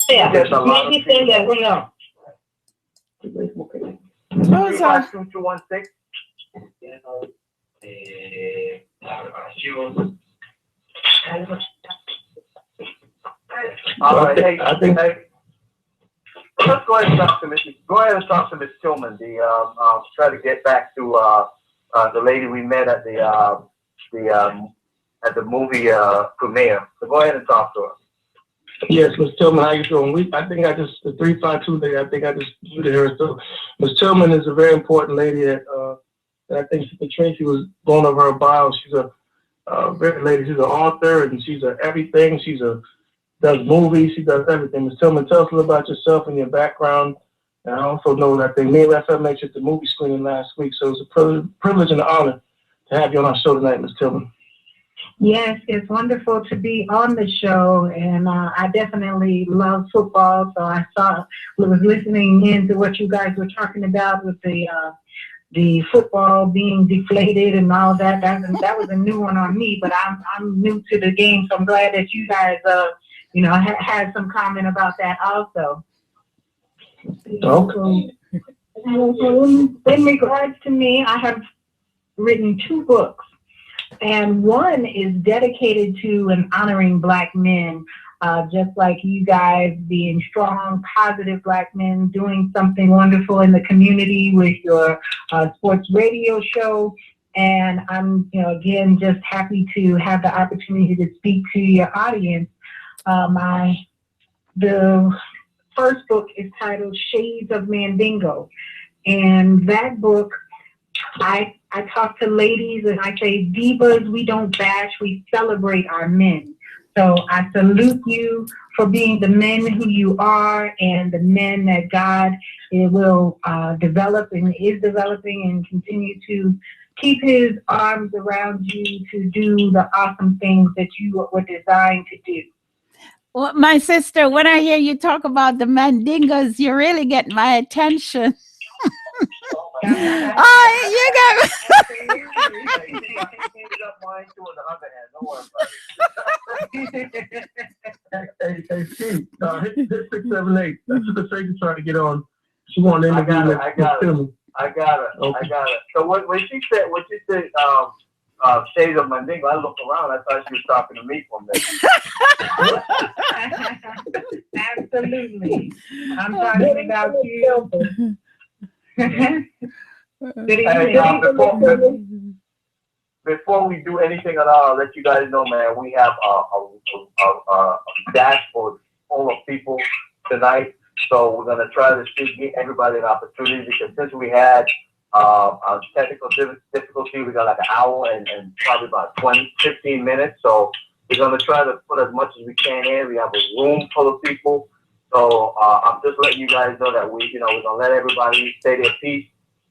Yeah, There's a lot of make it that we are. 352-216. All right, hey, I think let's go ahead and talk to Miss Tillman. Try to get back to the lady we met at the movie premiere. So go ahead and talk to her. yes, Ms. Tillman, how you doing? The 352 lady, I think I just muted her. So Ms. Tillman is a very important lady that I think Sister Tracy was going over her bio. She's a very lady. She's an author and she's everything. Does movies. She does everything. Ms. Tillman, tell us a little about yourself and your background. And I also know that me and FM mentioned the movie screening last week. So it's a privilege and an honor to have you on our show tonight, Ms. Tillman. Yes, it's wonderful to be on the show, and I definitely love football. So I was listening into what you guys were talking about with the football being deflated and all that. That was a new one on me, but I'm new to the game, so I'm glad that you guys had some comment about that also. Okay. In regards to me, I have written 2 books. And one is dedicated to and honoring Black men, just like you guys being strong, positive Black men, doing something wonderful in the community with your sports radio show. And I'm, again, just happy to have the opportunity to speak to your audience. The first book is titled Shades of Mandingo. And that book, I talk to ladies and I say, divas, we don't bash, we celebrate our men. So I salute you for being the men who you are and the men that God will develop and is developing and continue to keep his arms around you to do the awesome things that you were designed to do. Well, my sister, when I hear you talk about the Mandingas, you really get my attention. Oh, you got Hey, Steve, hit 678. That's Sister Tracy trying to get on. She wanted to interview Ms. Tillman. I got it. Okay. I got it. So when she said, Shades of Mandingo, I looked around. I thought she was talking to me for a minute. Absolutely. I'm talking about you. Before we do anything at all, I'll let you guys know, man, we have a dashboard full of people tonight. So we're going to try to give everybody an opportunity, because since we had a technical difficulty, we got like an hour and probably about 15 minutes. So we're going to try to put as much as we can in. We have a room full of people. So I'm just letting you guys know that we're going to let everybody say their piece.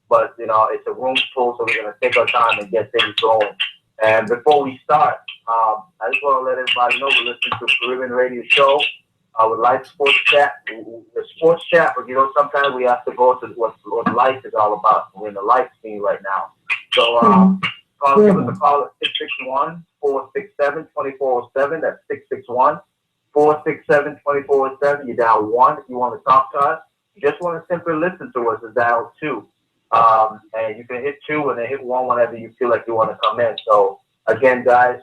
But, it's a room full, so we're going to take our time and get things going. And before we start, I just want to let everybody know we're listening to Caribbean Radio Show with Life Sports Chat. The sports chat, but, sometimes we have to go to what life is all about. We're in the life scene right now. So give us a call at 661-467-2407. That's 661-467-2407. You dial 1 if you want to talk to us. You just want to simply listen to us, is dial 2. And you can hit 2 and then hit 1 whenever you feel like you want to come in. So again, guys,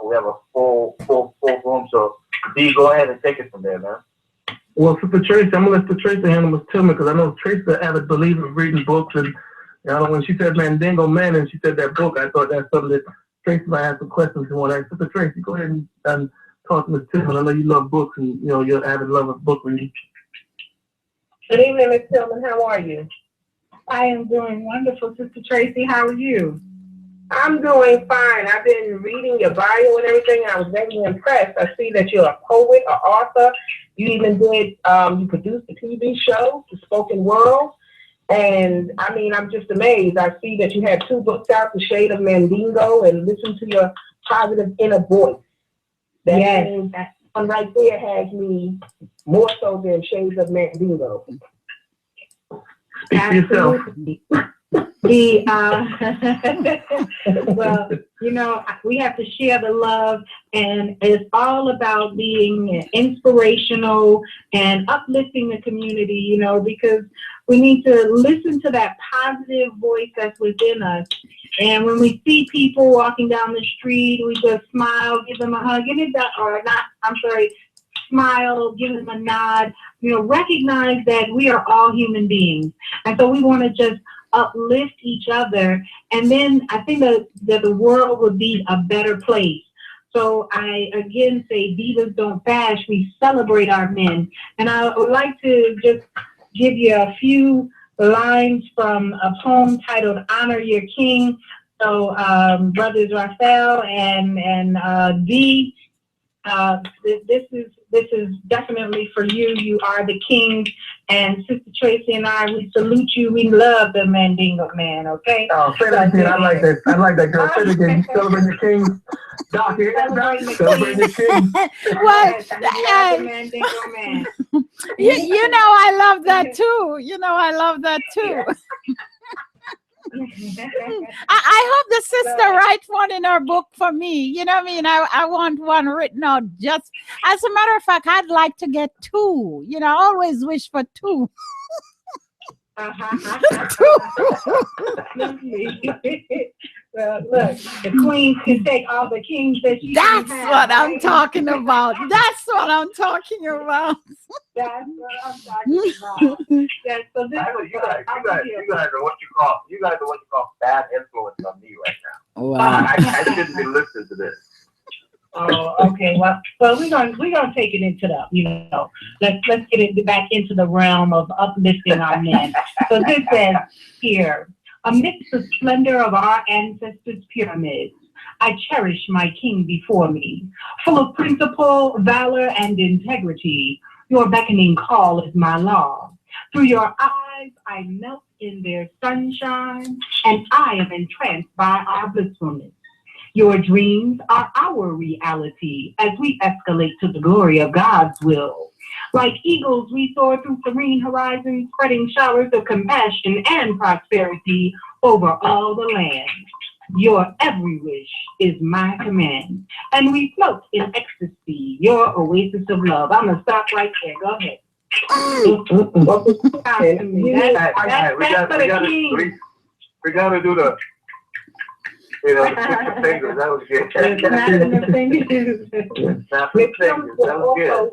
we have a full room. So D, go ahead and take it from there, man. Well, Sister Tracy, I'm gonna let Sister Tracy handle Ms. Tillman, because I know Tracy's an avid believer of reading books, and when she said Mandingo Man and she said that book, I thought that's something that Tracy might have some questions you want to ask. Sister Tracy, go ahead and talk to Ms. Tillman. I know you love books and you're an avid lover of book reading. Good evening, Ms. Tillman. How are you? I am doing wonderful, Sister Tracy. How are you? I'm doing fine. I've been reading your bio and everything. I was very impressed. I see that you're a poet, an author. You even did, you produced a TV show, The Spoken World. And I mean, I'm just amazed. I see that you have 2 books out, The Shade of Mandingo and Listen to Your Positive Inner Voice. That one right there has me more so than Shades of Mandingo. Speak for yourself. The well, you know, we have to share the love, and it's all about being inspirational and uplifting the community, you know, because we need to listen to that positive voice that's within us. And when we see people walking down the street, we just smile, give them a hug, smile, give them a nod, you know, recognize that we are all human beings. And so we want to just uplift each other. And then I think that the world would be a better place. So I again say, divas don't bash, we celebrate our men. And I would like to just give you a few lines from a poem titled Honor Your King. So brothers Raphael and Dee, this is definitely for you. You are the king. And Sister Tracy and I, we salute you. We love the Mandingo man, okay? Oh, say that again. I like that. I like that, girl. Say it again. Celebrating the king. Doc, celebrating the king. Well, the Mandingo man. you know, I love that too. You know, I love that too. I hope the sister writes one in her book for me. You know what I mean? I want one written out. Just as a matter of fact, I'd like to get two. You know, I always wish for two. Well, look, the queen can take all the kings that she That's can have, what I'm right? talking about. That's what I'm talking about. That's what I'm talking about. Yeah, so this You guys are what you call bad influence on me right now. Wow. I shouldn't be listening to this. Oh, okay. Well, we're gonna take it into the, you know, let's get it back into the realm of uplifting our men. So this says here, amidst the splendor of our ancestors' pyramids, I cherish my king before me, full of principle, valor, and integrity. Your beckoning call is my law. Through your eyes, I melt in their sunshine, and I am entranced by our blissfulness. Your dreams are our reality as we escalate to the glory of God's will. Like eagles, we soar through serene horizons, spreading showers of compassion and prosperity over all the land. Your every wish is my command, and we float in ecstasy, your oasis of love. I'm going to stop right there. Go ahead. We gotta do the, you know, the fingers. That was good. Snapping the fingers. That was good.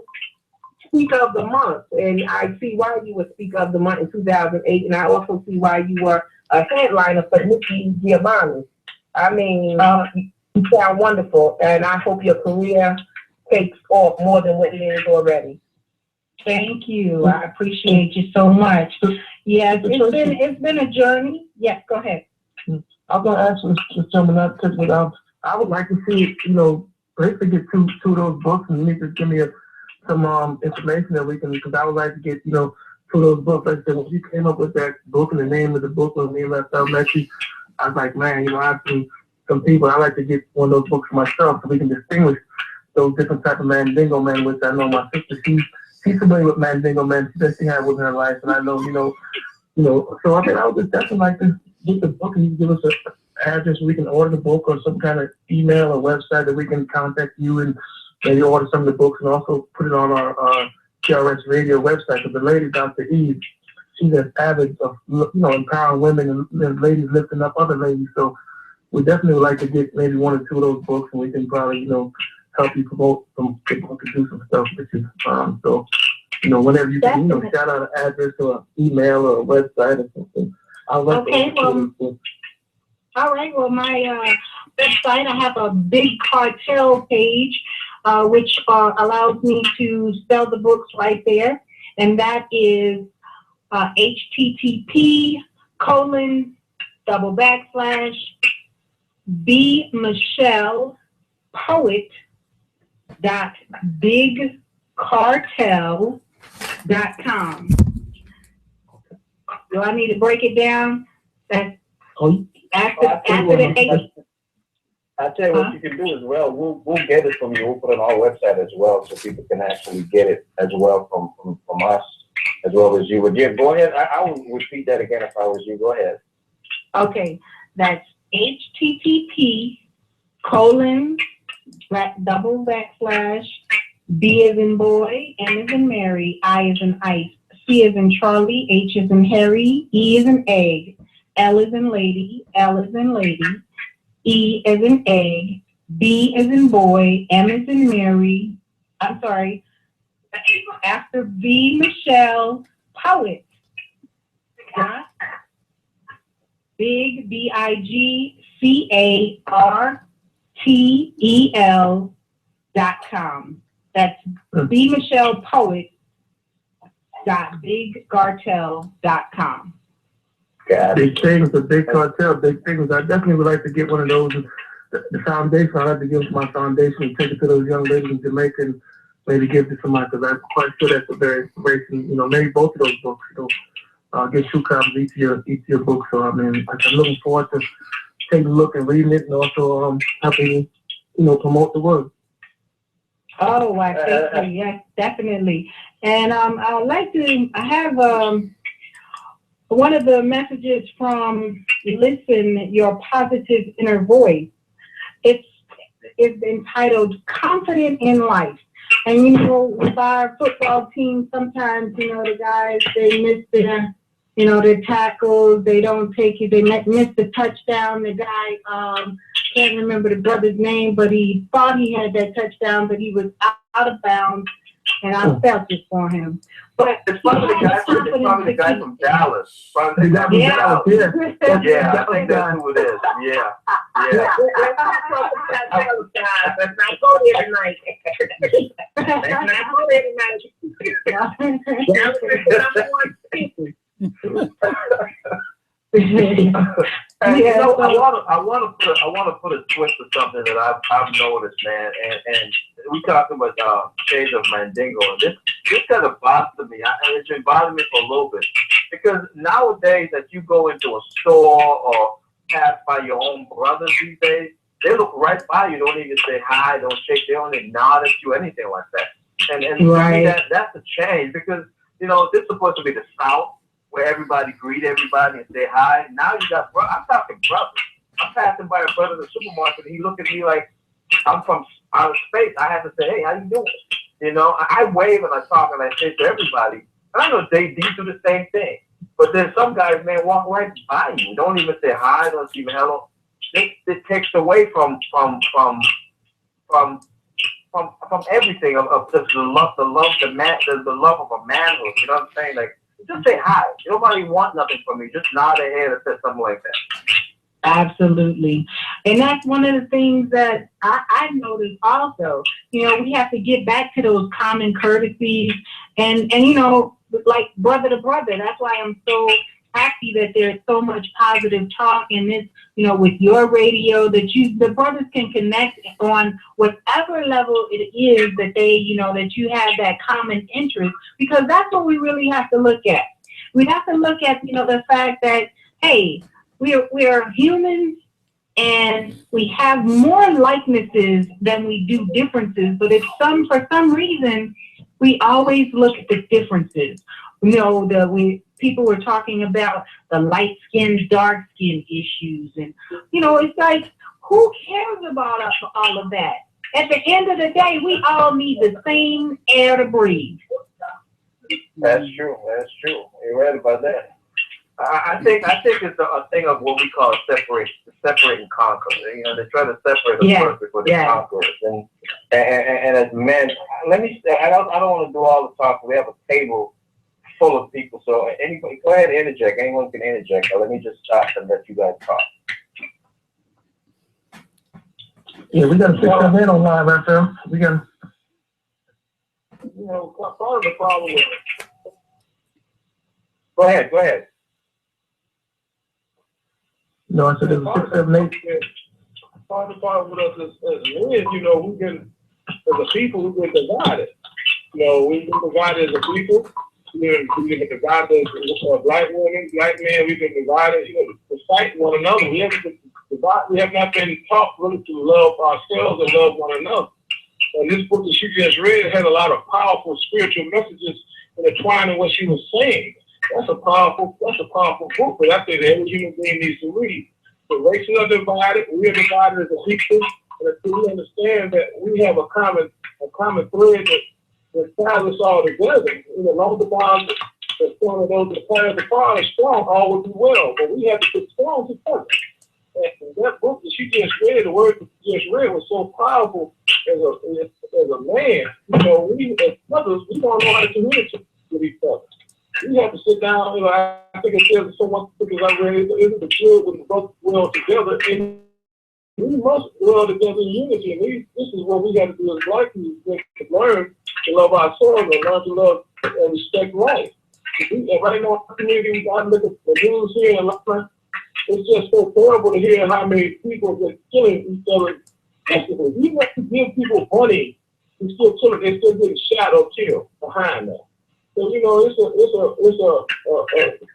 Speak of the month, and I see why you would speak of the month in 2008, and I also see why you were a headliner for Nikki Giovanni. I mean, you sound wonderful, and I hope your career takes off more than what it is already. Thank you. I appreciate you so much. Yes, it's been a journey. Yes, go ahead. I was going to ask this gentleman that took me down. I would like to see, you know, basically get two of those books, and you need to give me some information that we can, because I would like to get, you know, two of those books. Like I said, when you came up with that book and the name of the book and the name of that stuff, I was like, man, you know, I've seen some people. I like to get one of those books for myself so we can distinguish those different type of Mandingo men, which I know my sister, she's familiar with Mandingo men. She said she had one in her life, and I know, you know. So I mean, I would just definitely like to get the book, and you give us an address where we can order the book, or some kind of email or website that we can contact you and maybe order some of the books, and also put it on our TRS radio website. Because the lady, Dr. Eve, she's an avid of, you know, empowering women and ladies lifting up other ladies. So we definitely would like to get maybe one or two of those books, and we can probably, you know, help you promote some people to do some stuff with you. So, you know, whenever you can, you know, shout out an address or an email or a website or something. All right. Well, my website, I have a big cartel page, which allows me to sell the books right there. And that is http://bmichellepoet.bigcartel.com. Do I need to break it down? That's after the H. I'll tell you what you can do as well. We'll get it from you. We'll put it on our website as well, so people can actually get it as well from us, as well as you. But yeah, go ahead. I would repeat that again if I was you. Go ahead. Okay, that's http://B as in boy, M as in Mary, I as in ice, C as in Charlie, H as in Harry, E as in egg, L as in lady, L as in lady, E as in egg, B as in boy, M as in Mary, I'm sorry, after V, Michelle, poet, dot, big, BIGCARTEL.com. That's B Michelle Poet .bigcartel.com. Big things, the big cartel, big things. I definitely would like to get one of those. The foundation, I'd like to give it to my foundation and take it to those young ladies in Jamaica and maybe give it to somebody, because I'm quite sure that's a very inspiration. Maybe both of those books. Get 2 copies each of your book. So I'm looking forward to taking a look and reading it, and also helping promote the word. Oh, I think so. Yes, definitely. And I would like to. I have one of the messages from Listen Your Positive Inner Voice. It's entitled "Confident in Life." And with our football team, sometimes the guys, they miss their their tackles, they don't take it, they miss the touchdown. The guy, can't remember the brother's name, but he thought he had that touchdown, but he was out of bounds, and I felt it for him. But it's probably the guy from Dallas. Probably the guy from Dallas. Yeah, I think that's who it is. Yeah. Let's not go there tonight. Let's not go there tonight. I want to put a twist to something that I've noticed, man, and we talking about shades of Mandingo, and this kind of bothered me. It's been bothering me for a little bit, because nowadays that you go into a store or pass by your own brothers these days, they look right by you, don't even say hi, don't shake, they don't even nod at you, anything like that. And right. That's a change, because this is supposed to be the South, where everybody greet everybody and say hi. Now you got I'm talking brothers. I'm passing by a brother in the supermarket, and he look at me like I'm from outer space. I have to say, hey, how you doing? I wave and I talk and I say to everybody. And I know they do the same thing. But then some guys, man, walk right by you. Don't even say hi, don't even hello. It takes away from everything of the love of a manhood. You know what I'm saying? Like, just say hi. Nobody wants nothing from me. Just nod their head and say something like that. Absolutely. And that's one of the things that I noticed also. We have to get back to those common courtesies and like brother to brother. That's why I'm so happy that there's so much positive talk in this, with your radio, that the brothers can connect on whatever level it is that they, that you have that common interest, because that's what we really have to look at. We have to look at, the fact that, hey, we are humans, and we have more likenesses than we do differences, but for some reason, we always look at the differences. People were talking about the light skin, dark skin issues. And, it's like, who cares about all of that? At the end of the day, we all need the same air to breathe. That's true. You're right about that. I think it's a thing of what we call separate and conquer. They try to separate us first before they conquer us. And as men, let me say, I don't want to do all the talk. We have a table full of people, so anybody, go ahead and interject. Anyone can interject. But let me just stop and let you guys talk. Yeah, we got to fix that in on live right there. We got. Part of the problem with. Go ahead. No, I said there's a 6, 7, 8. Part of the problem with us as men, we've been, as a people, we've been divided. We've been divided as a people. We've been divided as black women, black men. We've been divided, to fight one another. We haven't been divided. We have not been taught really to love ourselves and love one another. And this book that she just read had a lot of powerful spiritual messages intertwined in what she was saying. That's a powerful book, but I think every human being needs to read. The races are divided, we are divided as a people, and until we understand that we have a common thread that ties us all together. You know, long the bonds that one of those that carry the far is strong, all will be well. But we have to be strong together. And that book that you just read, the word that you just read, was so powerful as a man. You know, we as brothers, we don't know how to communicate with each other. We have to sit down. You know, I think it says so much because I read it. Isn't the good when the brothers dwell together? And we must dwell together in unity. And this is what we got to do as black people: to learn to love ourselves and learn to love and respect life. And right now, in our community, we got to look at the news here and like, it's just so terrible to hear how many people are killing each other. We have to give people money. We still killing. They still getting shot or killed behind that. So you know, it's a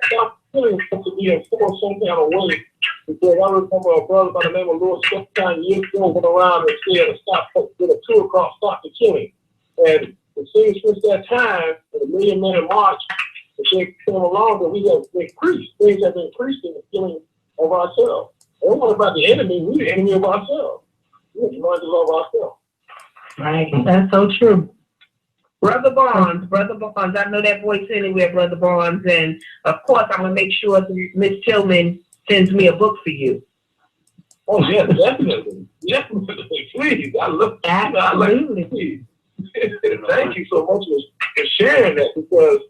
stop killing has to be enforced some kind of way. Because I remember a brother by the name of Lewis sometime years ago went around and said, "Stop! Get a 2 o'clock, stop the killing." And it seems since that time, in the Million Man March, the thing came along that we have increased. Things have increased in the killing of ourselves. And it's not about the enemy, we're the enemy of ourselves. We have to learn to love ourselves. Right, that's so true. Brother Barnes, I know that voice anywhere, Brother Barnes, and of course I'm gonna make sure that Miss Tillman sends me a book for you. Oh yeah, definitely. Please. I love Absolutely. Thank you so much for sharing that, because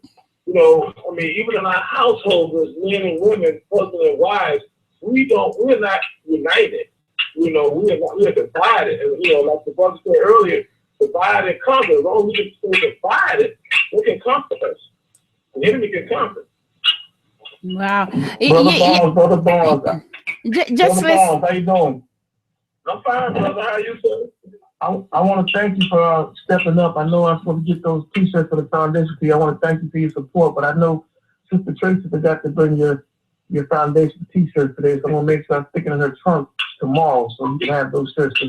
you know, I mean, even in our households as men and women, husbands and wives, we're not united. You know, we're divided. And you know, like the brother said earlier, divide and conquer. As long as we can stay divided, they can conquer us. The enemy can conquer. Wow. Brother Barnes. Just listen. How you doing? I'm fine, brother. How you, sir? I want to thank you for stepping up. I know I'm supposed to get those T-shirts for the foundation for you. I want to thank you for your support, but I know Sister Tracy forgot to bring your foundation T-shirt today, so I'm going to make sure I'm sticking in her trunk tomorrow so you can have those shirts.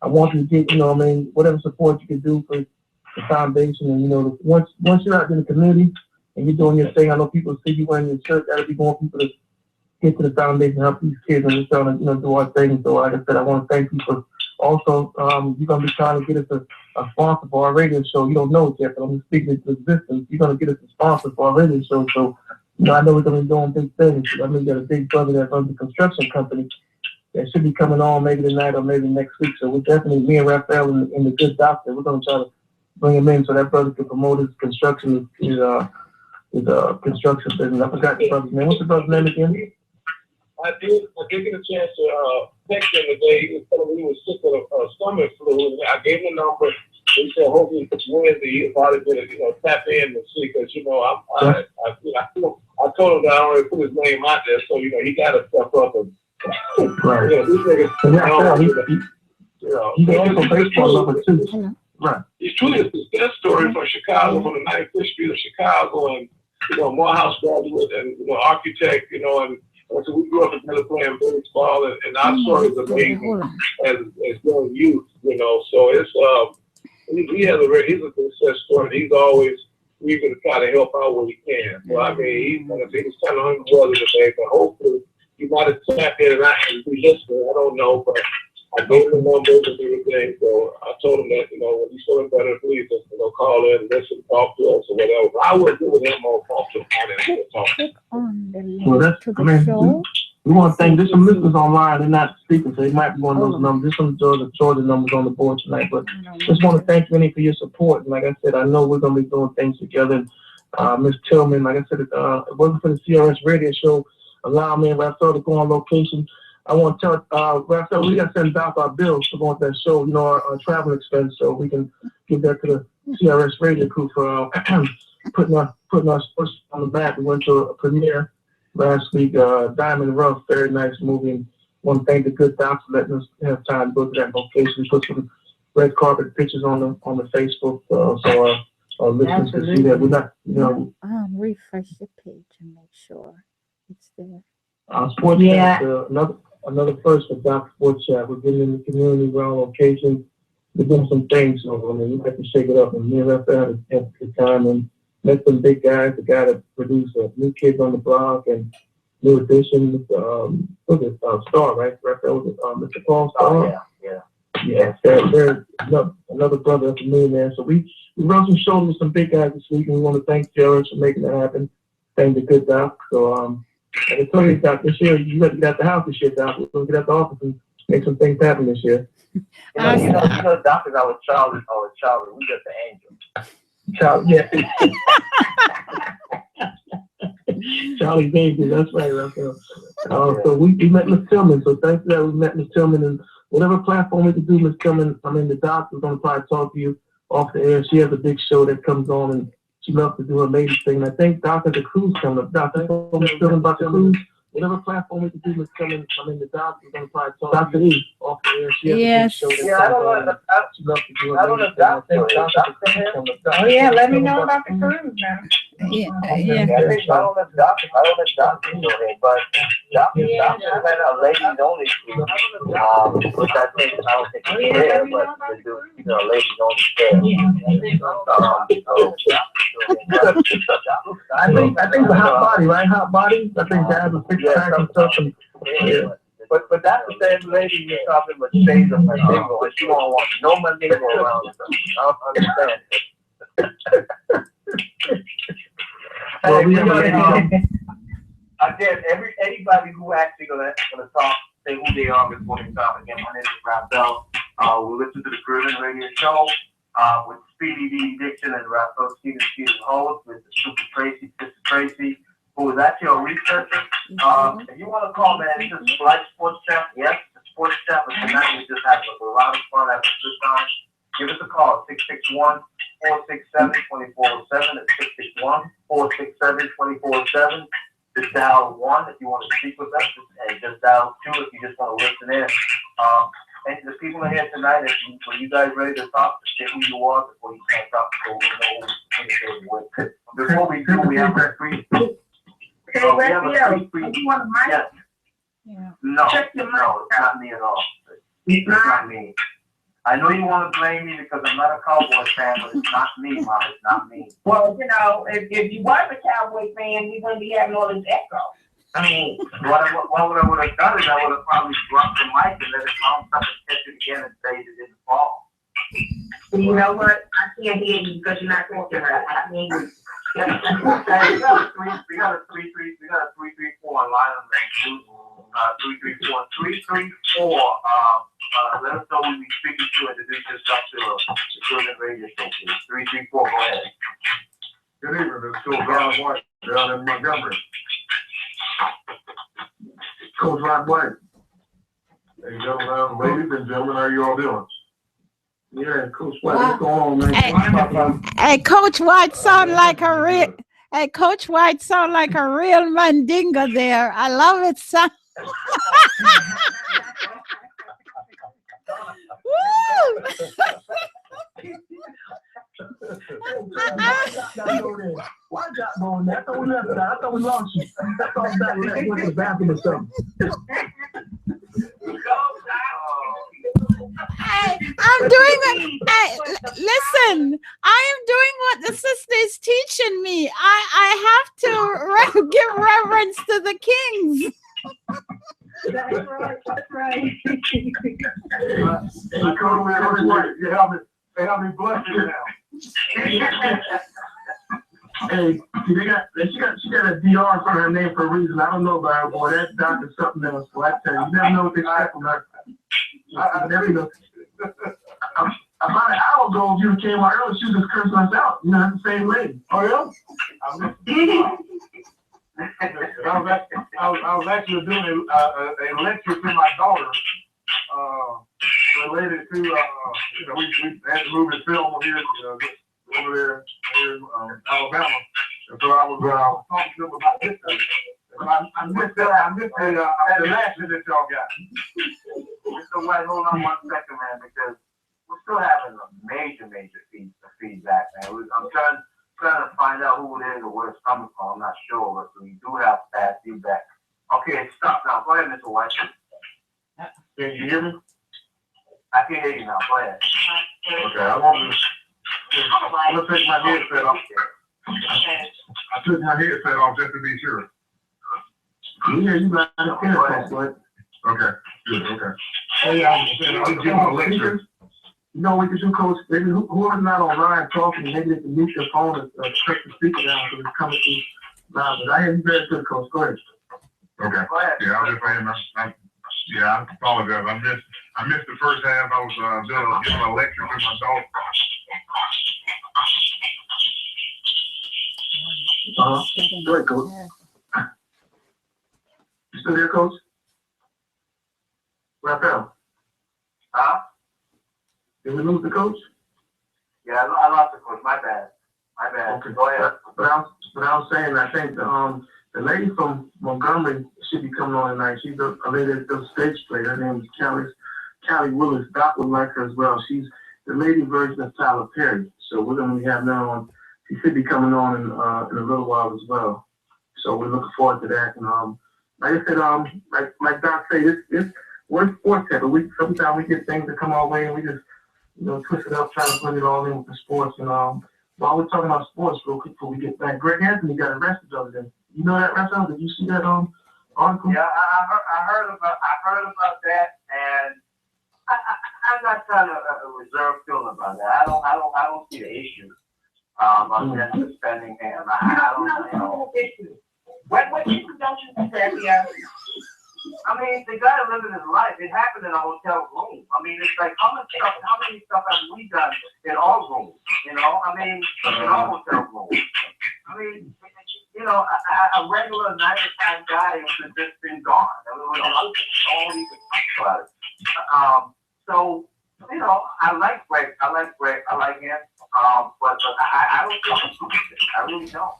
I want you to get, you know, I mean, whatever support you can do for the foundation. And, you know, once you're out in the community and you're doing your thing, I know people see you wearing your shirt. That'll be more people to get to the foundation, help these kids, and we're trying to, you know, do our thing. So, like I said, I want to thank you for also, you're going to be trying to get us a sponsor for our radio show. You don't know it yet, but I'm speaking into existence. You're going to get us a sponsor for our radio show. So, you know, I know we're going to be doing big things. I know you got a big brother that runs a construction company that should be coming on maybe tonight or maybe next week. So we're definitely, me and Raphael and the good doctor, we're going to try to bring him in so that brother can promote his construction, his construction business. I forgot the brother's name. What's the brother's name again? I did get a chance to text him today. He was telling me he was sick with a stomach flu, and I gave him a number. He said hopefully it's Wednesday he'll probably get tap in and see, because you know I told him that I already put his name out there, so you know he got to step up and right. You know, these niggas, he's also baseball lover too. Right. He's truly a success story from Chicago, from the 95th Street of Chicago, and you know, Morehouse graduate and you know, architect, you know, and so we grew up together playing baseball, and our story is amazing as young youth, you know. So it's he's a success story. He's always eager to try to help out where he can. So I mean, he was kind of hungry brother today, but hopefully he might have tapped in and be listening. I don't know, but I gave him the numbers and everything. So I told him that, you know, when he's feeling better, please just, you know, call in, listen, talk to us or whatever. I would do with him or talk to him. Click on the link well, that's, to the I mean, show. We want to thank, there's some listeners online, they're not speaking, so they might be one of those numbers. There's some Georgia numbers on the board tonight, but just want to thank you, Annie, for your support. And like I said, I know we're going to be doing things together. And Ms. Tillman, like I said, it wasn't for the CRS radio show, allow me and Raphael to go on location. I want to tell Raphael, we got to send back our bills to go on that show, you know, our travel expense, so we can give that to the CRS radio crew for putting our sports on the map. We went to a premiere last week, Diamond Rough, very nice movie. And want to thank the good docs for letting us have time to go to that location. We put some red carpet pictures on the Facebook, so our listeners can see that we're not, you know. Refresh the page and make sure it's there. Sports chat, another first for Doc Sports Chat. We're getting in the community around locations. We're doing some things, so I mean, we have to shake it up. And me and Raphael have a good time, and met some big guys. The guy that produced New Kids on the Block and New Edition. Was it Star, right? That was Mr. Paul Star. Yeah. There's another brother up in me, man. So we run some shows with some big guys this week, and we want to thank Jared for making that happen. Thank the good doc. So I told you, Doc, this year you got to get out the house this year, Doc. We're gonna get out the office and make some things happen this year. You know, Doc is our Charlie. We got the angel. Charlie, yeah. Charlie Baby, that's right, Raphael. So we met Ms. Tillman. So thanks for that. We met Ms. Tillman, and whatever platform we can do, Ms. Tillman. I mean, the doc is going to probably talk to you off the air. She has a big show that comes on, and she loves to do her ladies thing. And I think Doc has a cruise coming up. Doc, I told Ms. Tillman about the cruise. Whatever platform we can do, Ms. Tillman. I mean, the doc is going to probably talk to you off the air. She has a big show that comes on. She loves to do her ladies thing. I think Doc has a cruise coming up. Oh yeah, let me know about the cruise now. Yeah. I don't know if Doc is doing it, but Doc is a ladies only cruise. Which I don't think it's fair, but to do, ladies only fair. I think the hot body, right? Hot body. I think that has a six-pack and stuff. But that's the same lady you're talking about, shades of Mandingo, and she won't want no Mandingo around her. I don't understand. Well, again, anybody who actually gonna talk, say who they are before they talk. Again, my name is Raphael. We listen to the Caribbean Radio Show with Speedy D. Dixon and Raphael Stephen host with Sister Tracy, who is actually a researcher. If you want to call, man, this is Live Sports Chat. Yes, the Sports Chat, but tonight we just had a lot of fun, having a good time. Give us a call, 661-467-2407. It's 661-467-2407. Just dial 1 if you want to speak with us, and just dial 2 if you just want to listen in. And the people are here tonight, when you guys ready to talk, to say who you are before you can't talk, so we know who with. Before we do, we have a free. Okay, Raphael, you want a mic? Yes. Yeah. No, it's not me at all. It's not me. I know you want to blame me because I'm not a Cowboy fan, but it's not me, Mom. It's not me. Well, if you was a Cowboy fan, you wouldn't be having all this echo. I mean, what I would have done is I would have probably dropped the mic and let it bounce up and catch it again and say it didn't fall. You know what? I can't hear you because you're not talking right. I can't hear you. We got a 334 line on that. 334. Let us know when we speaking to introduce yourself to the Children Radio Station. 334. Go ahead. Good evening. It's Coach Ron White down in Montgomery. Coach Ron White. Hey, gentlemen, ladies and gentlemen, how are you all doing? Yeah, Coach White, what's going on, man? Hey, Coach White sound like a real. Hey, Coach White sound like a real Mandingo there. I love it, son. Woo! Why got going there? I thought we left it. I thought we lost you. I thought we went to the bathroom or something. I'm doing it. Hey, listen, I am doing what the sister is teaching me. I have to give reverence to the kings. That's right. That's right. You help me blush it now. Hey, she got a DR in front of her name for a reason. I don't know about her, boy. That doc is something else. So I tell you, you never know what they expect from her. I never know. About an hour ago, you came out early, she was just cursing us out. You know, that's the same lady. Oh, yeah? I was actually doing a lecture to my daughter related to, we had to move and film here over there in Alabama. And so I was talking to them about this. I missed the last that y'all got. So wait, hold on 1 second, man, because we're still having a major feedback, man. I'm trying to find out who it is or where it's coming from. I'm not sure, but we do have bad feedback. Okay, stop now. Go ahead, Mr. White. Can you hear me? I can hear you now. Go ahead. Okay, I'm gonna take my headset off. took my headset off just to be sure. Yeah, you got a tennis coach, Okay, good, okay. Hey, I was giving a lecture. You know what we can do, Coach? Maybe whoever's not online talking, maybe they can mute their phone and check the speaker down so it's coming through loud. But I hear you very good, Coach. Go ahead. Okay. Yeah, I was just saying, I apologize. I missed the first half. I was giving a lecture to my daughter. Go ahead, Coach. You still there, Coach? Raphael? Huh? Did we lose the coach? Yeah, I lost the coach. My bad. Okay. Go ahead. But I was saying, I think the lady from Montgomery should be coming on tonight. She's a lady that does stage play. Her name is Callie Willis. Doc would like her as well. She's the lady version of Tyler Perry. So we're going to be having her on. She should be coming on in a little while as well. So we're looking forward to that. And like I said, like Doc said, we're sports head, but sometimes we get things that come our way and we just twist it up, try to put it all in with the sports. And while we're talking about sports, real quick before we get back, Greg Anthony got arrested the other day. You know that, Raphael? Did you see that article? Yeah, I heard about that, and I'm not trying to reserve feeling about that. I don't see the issue. On them suspending him. I don't know. What issue don't you say, yeah? I mean, the guy living his life. It happened in a hotel room. I mean, it's like how many stuff have we done in our rooms? You know, I mean, in our hotel rooms. I mean, a regular 9-to-5 guy who's just been gone. I mean, all you can talk about it. So, I like Greg. I like him. But I don't think I really don't.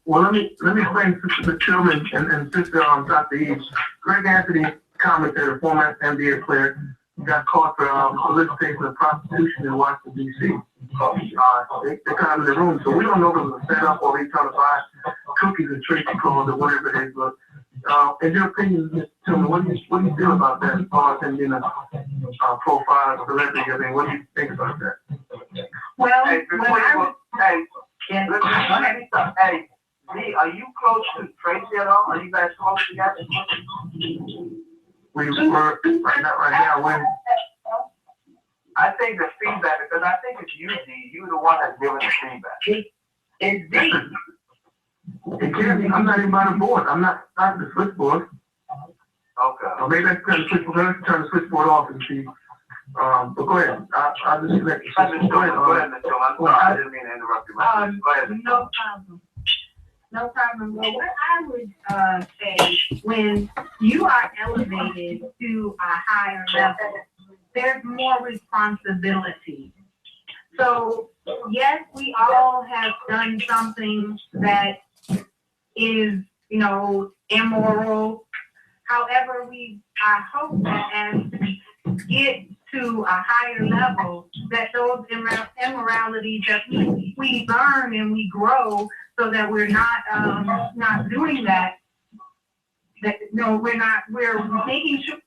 Well, let me explain to Sister Tillman and Sister Dr. Eves. Greg Anthony, commentator, former NBA player, got caught for solicitation of prostitution in Washington, D.C. They caught him in the room, so we don't know if it was a setup or they trying to buy cookies and Tracy calls or whatever it is. But in your opinion, Mr. Tillman, what do you feel about that as far as him being a profile celebrity? I mean, what do you think about that? Well, Hey, Lee, are you close to Tracy at all? Are you guys close together? We were right now. When I think the feedback, because I think it's you, D. You're the one that's giving the feedback. It's D. it can't be. I'm not even on the board. I'm not the switchboard. Okay. Or maybe I can turn the switchboard. Let's turn the switchboard off and see. But go ahead. I'll just let you. Go ahead, Mitchell. I'm sorry. I didn't mean to interrupt you. Go ahead. No problem. No problem. Well, what I would say, when you are elevated to a higher level, there's more responsibility. So, yes, we all have done something that is, immoral. However, I hope that as we get to a higher level, that those immoralities that we learn and we grow, so that we're not doing that. We're making sure.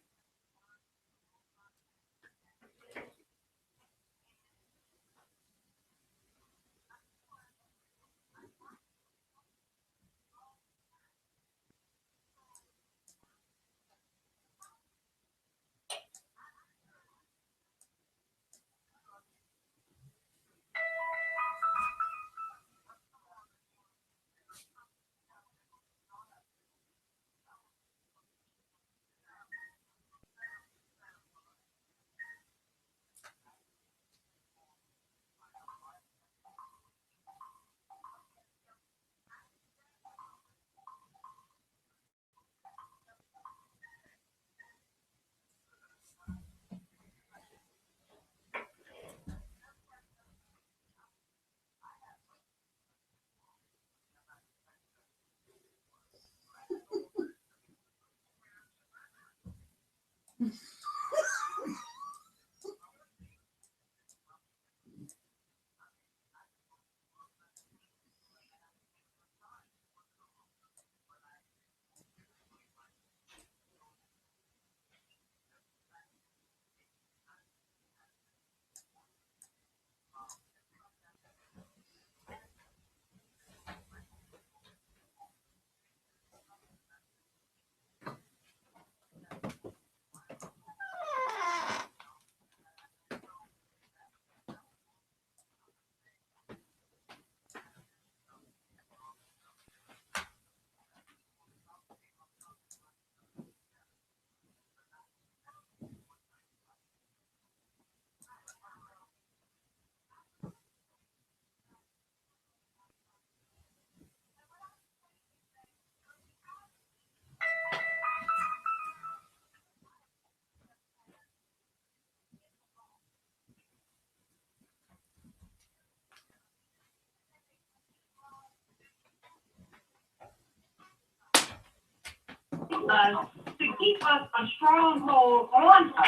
us to keep us a stronghold on us.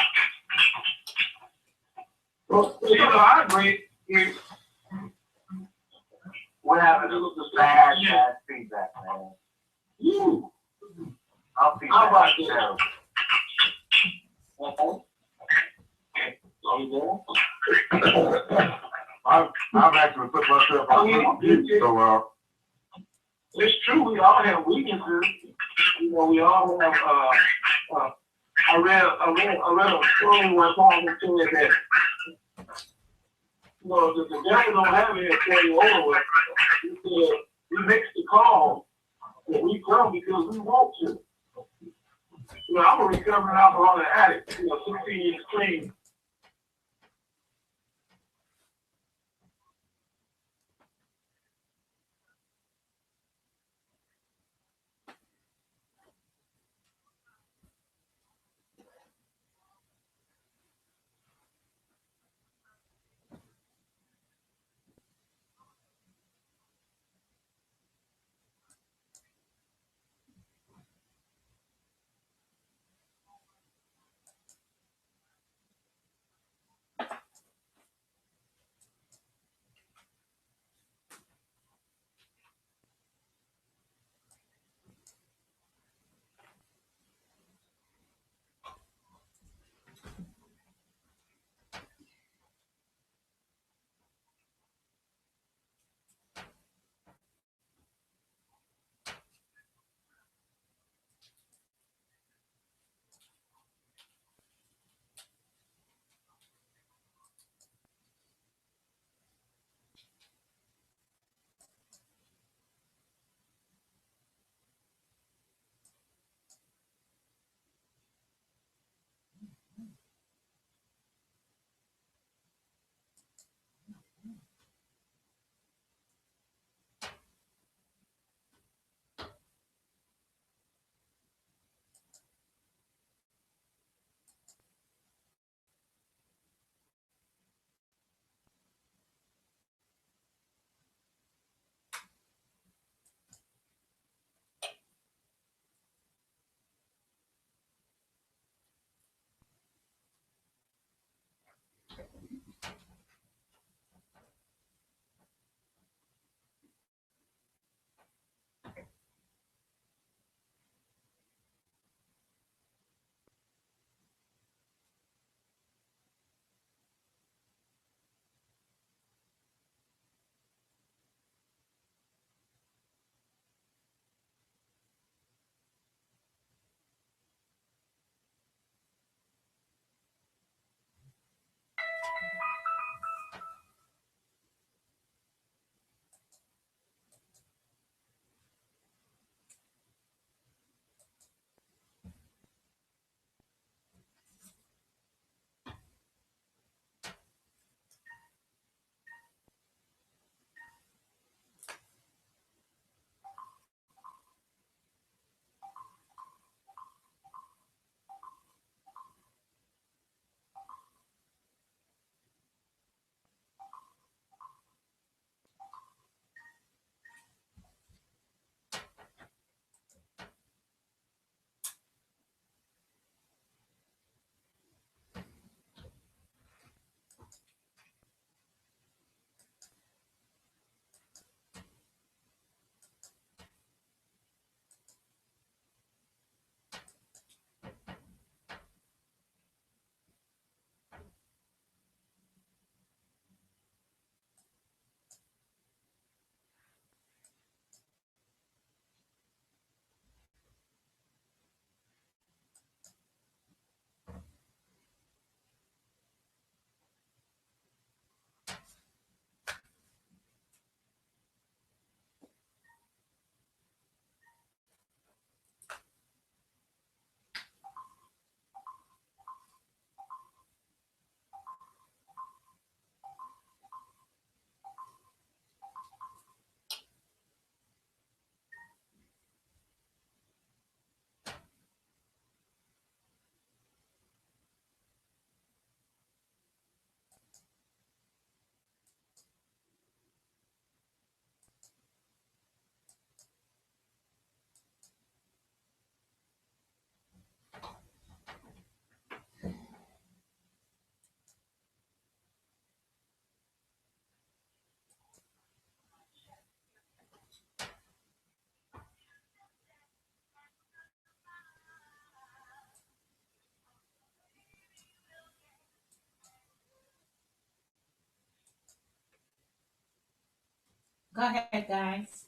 Well, you know, I agree. We're having bad feedback, man. You. I'll feedback. How about terrible. I've actually put myself on mute, so it's true. We all have weaknesses. You know, we all have. I read a story one time that said that. You know, the devil don't have it to tell you over with. He said he makes the call, and we come because we want to. You know, I'm a recovering alcoholic addict. You know, 16 years clean. Go ahead, guys.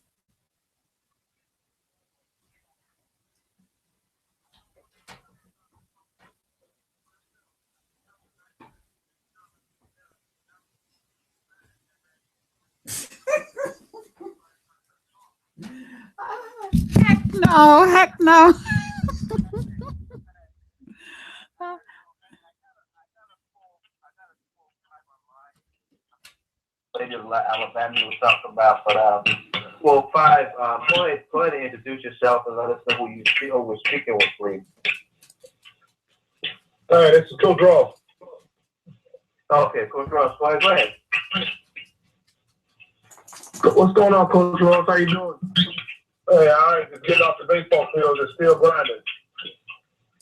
Heck no, heck no. Lady of Alabama was talking about, but well, five. Go ahead and introduce yourself and let us know who we're speaking with, please. All right, this is Coach Ross. Okay, Coach Ross, go ahead. What's going on, Coach Ross? How you doing? Hey, all right, just getting off the baseball field and still grinding.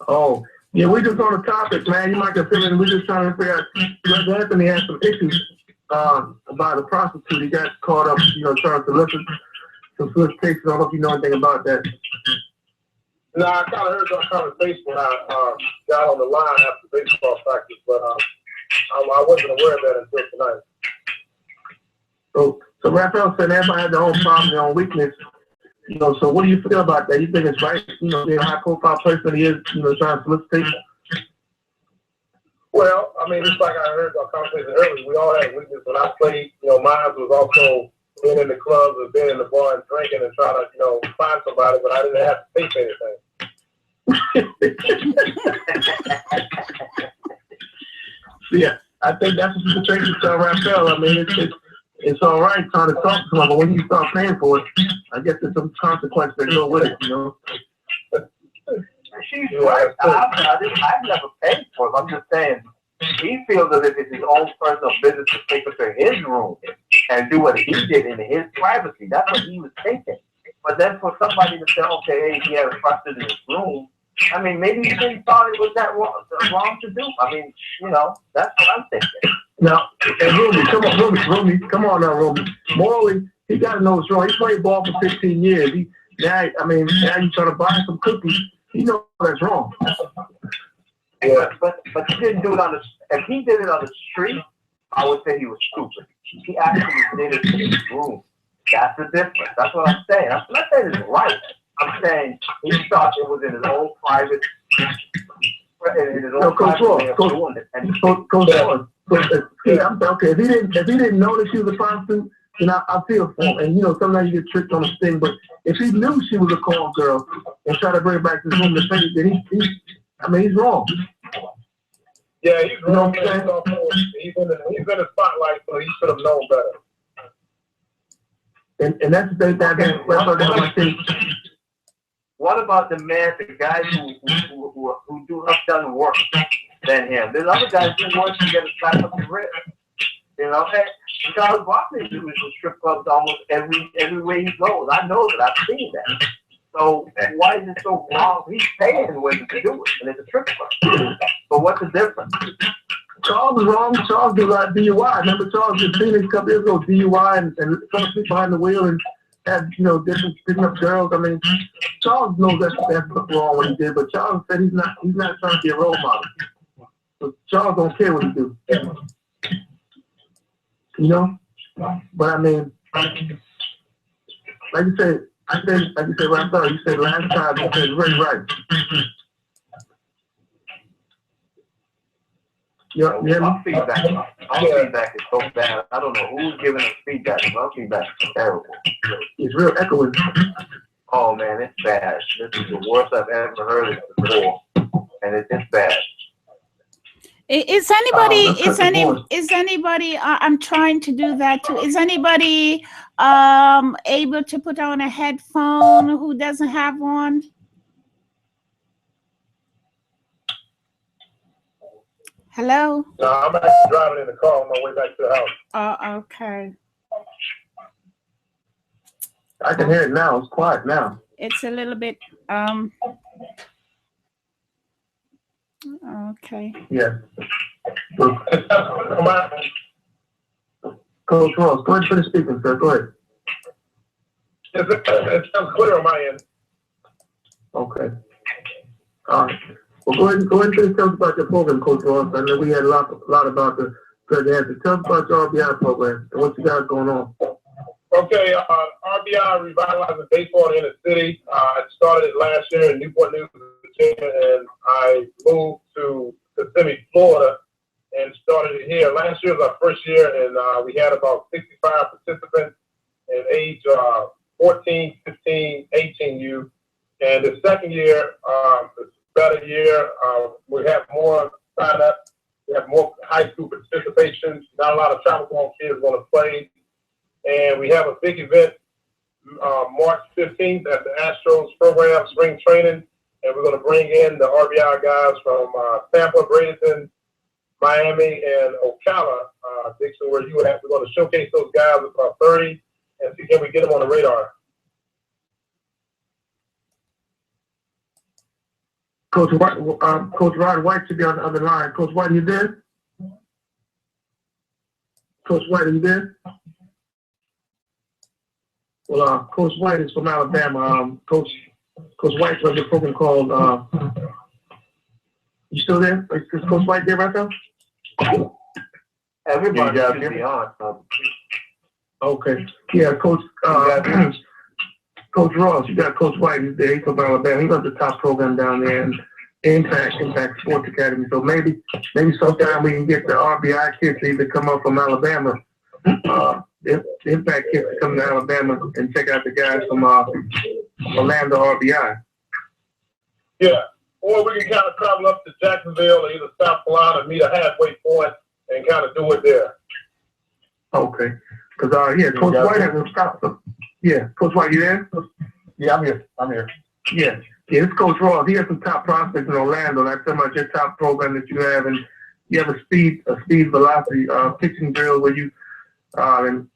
Oh, yeah, we just on the topic, man. You might get feeling. We're just trying to figure out. Greg Anthony had some issues about a prostitute. He got caught up, trying to listen some solicitation. I don't know if you know anything about that. No, I kind of heard your conversation when I got on the line after baseball practice, but I wasn't aware of that until tonight. So Raphael said everybody had their own problem, their own weakness. So what do you feel about that? You think it's right, being a high-profile person he is, trying to solicitate? Well, I mean, just like I heard our conversation earlier, we all had weakness. When I played, mine was also being in the clubs and being in the bar and drinking and trying to, find somebody, but I didn't have to face anything. Yeah, I think that's what the Tracy tell Raphael. I mean, it's all right trying to talk to someone, but when you start paying for it, I guess there's some consequences that go with it, She's right. I've never paid for it. I'm just saying, he feels as if it's his own personal business to take it to his room and do what he did in his privacy. That's what he was thinking. But then for somebody to say, okay, hey, he had a prostitute in his room, I mean, maybe he didn't thought it was that wrong to do. I mean, that's what I'm thinking. Now, and Rumi, come on now, Rumi. Morally, he got to know what's wrong. He played ball for 15 years. Now you trying to buy some cookies. He knows that's wrong. Yeah, but he didn't do it on the. If he did it on the street, I would say he was stupid. He actually did it in his room. That's the difference. That's what I'm saying. I'm not saying it's right. I'm saying he thought it was in his own private. Okay, if he didn't know that she was a prostitute, then I feel for him. And sometimes you get tricked on a thing. But if he knew she was a call girl and tried to bring her back to his room to pay, then he's wrong. Yeah, he's wrong. He's in the spotlight, so he should have known better. And that's the thing. What about the man, the guys who have done worse than him? There's other guys who work to get a slap up the wrist. And Charles Barkley uses the strip clubs almost everywhere he goes. I know that. I've seen that. So why is it so wrong? He's paying women to do it, and it's a strip club. So what's the difference? Charles was wrong. Charles did a lot of DUI. Remember Charles did Phoenix a couple years ago, DUI and some people behind the wheel and had, different picking up girls. I mean, Charles knows that's wrong what he did, but Charles said he's not trying to be a role model. So Charles don't care what he do. But I mean, like you said, right there, you said last time, you said very right. Our feedback is so bad. I don't know who's giving us feedback, but our feedback is terrible. It's real echoing. Oh man, it's bad. This is the worst I've ever heard it before, and it's bad. Is anybody? I'm trying to do that too. Is anybody able to put on a headphone who doesn't have one? Hello? No, I'm actually driving in the car on my way back to the house. Oh, okay. I can hear it now. It's quiet now. It's a little bit, okay. Yeah. Coach Ross, go ahead and finish speaking, sir. Go ahead. It sounds clear on my end. Okay. All right. Well, go ahead and tell us about your program, Coach Ross. I know we had a lot about the Greg Anthony. Tell us about your RBI program and what you got going on. Okay, RBI revitalizing baseball in the city. I started it last year in Newport News, Virginia, and I moved to Kissimmee, Florida, and started it here. Last year was our first year, and we had about 65 participants in age 14, 15, 18 youth. And the second year, it's a better year. We have more sign-up. We have more high school participation. Not a lot of travel kids want to play. And we have a big event March 15th at the Astros program, spring training. And we're going to bring in the RBI guys from Tampa, Bradenton, Miami, and Ocala, Dixon, where you have. We're going to showcase those guys with about 30 and see can we get them on the radar. Coach Rod White should be on the other line. Coach White, you there? Coach White, are you there? Well, Coach White is from Alabama. Coach White's on your program called. You still there? Is Coach White there right now? Everybody got to be on. Okay. Yeah, Coach. Coach Ross, you got Coach White. He's there. He's from Alabama. He runs the top program down there, and Impact Sports Academy. So maybe sometime we can get the RBI kids to either come up from Alabama. The Impact kids to come to Alabama and check out the guys from Orlando RBI. Yeah, or we can kind of travel up to Jacksonville or either South Carolina, meet a halfway point, and kind of do it there. Okay. Because Coach White has a stop. Yeah, Coach White, you there? Yeah, I'm here. Yeah, it's Coach Ross. He has some top prospects in Orlando. That's some of your top program that you have, and you have a speed velocity pitching drill where you and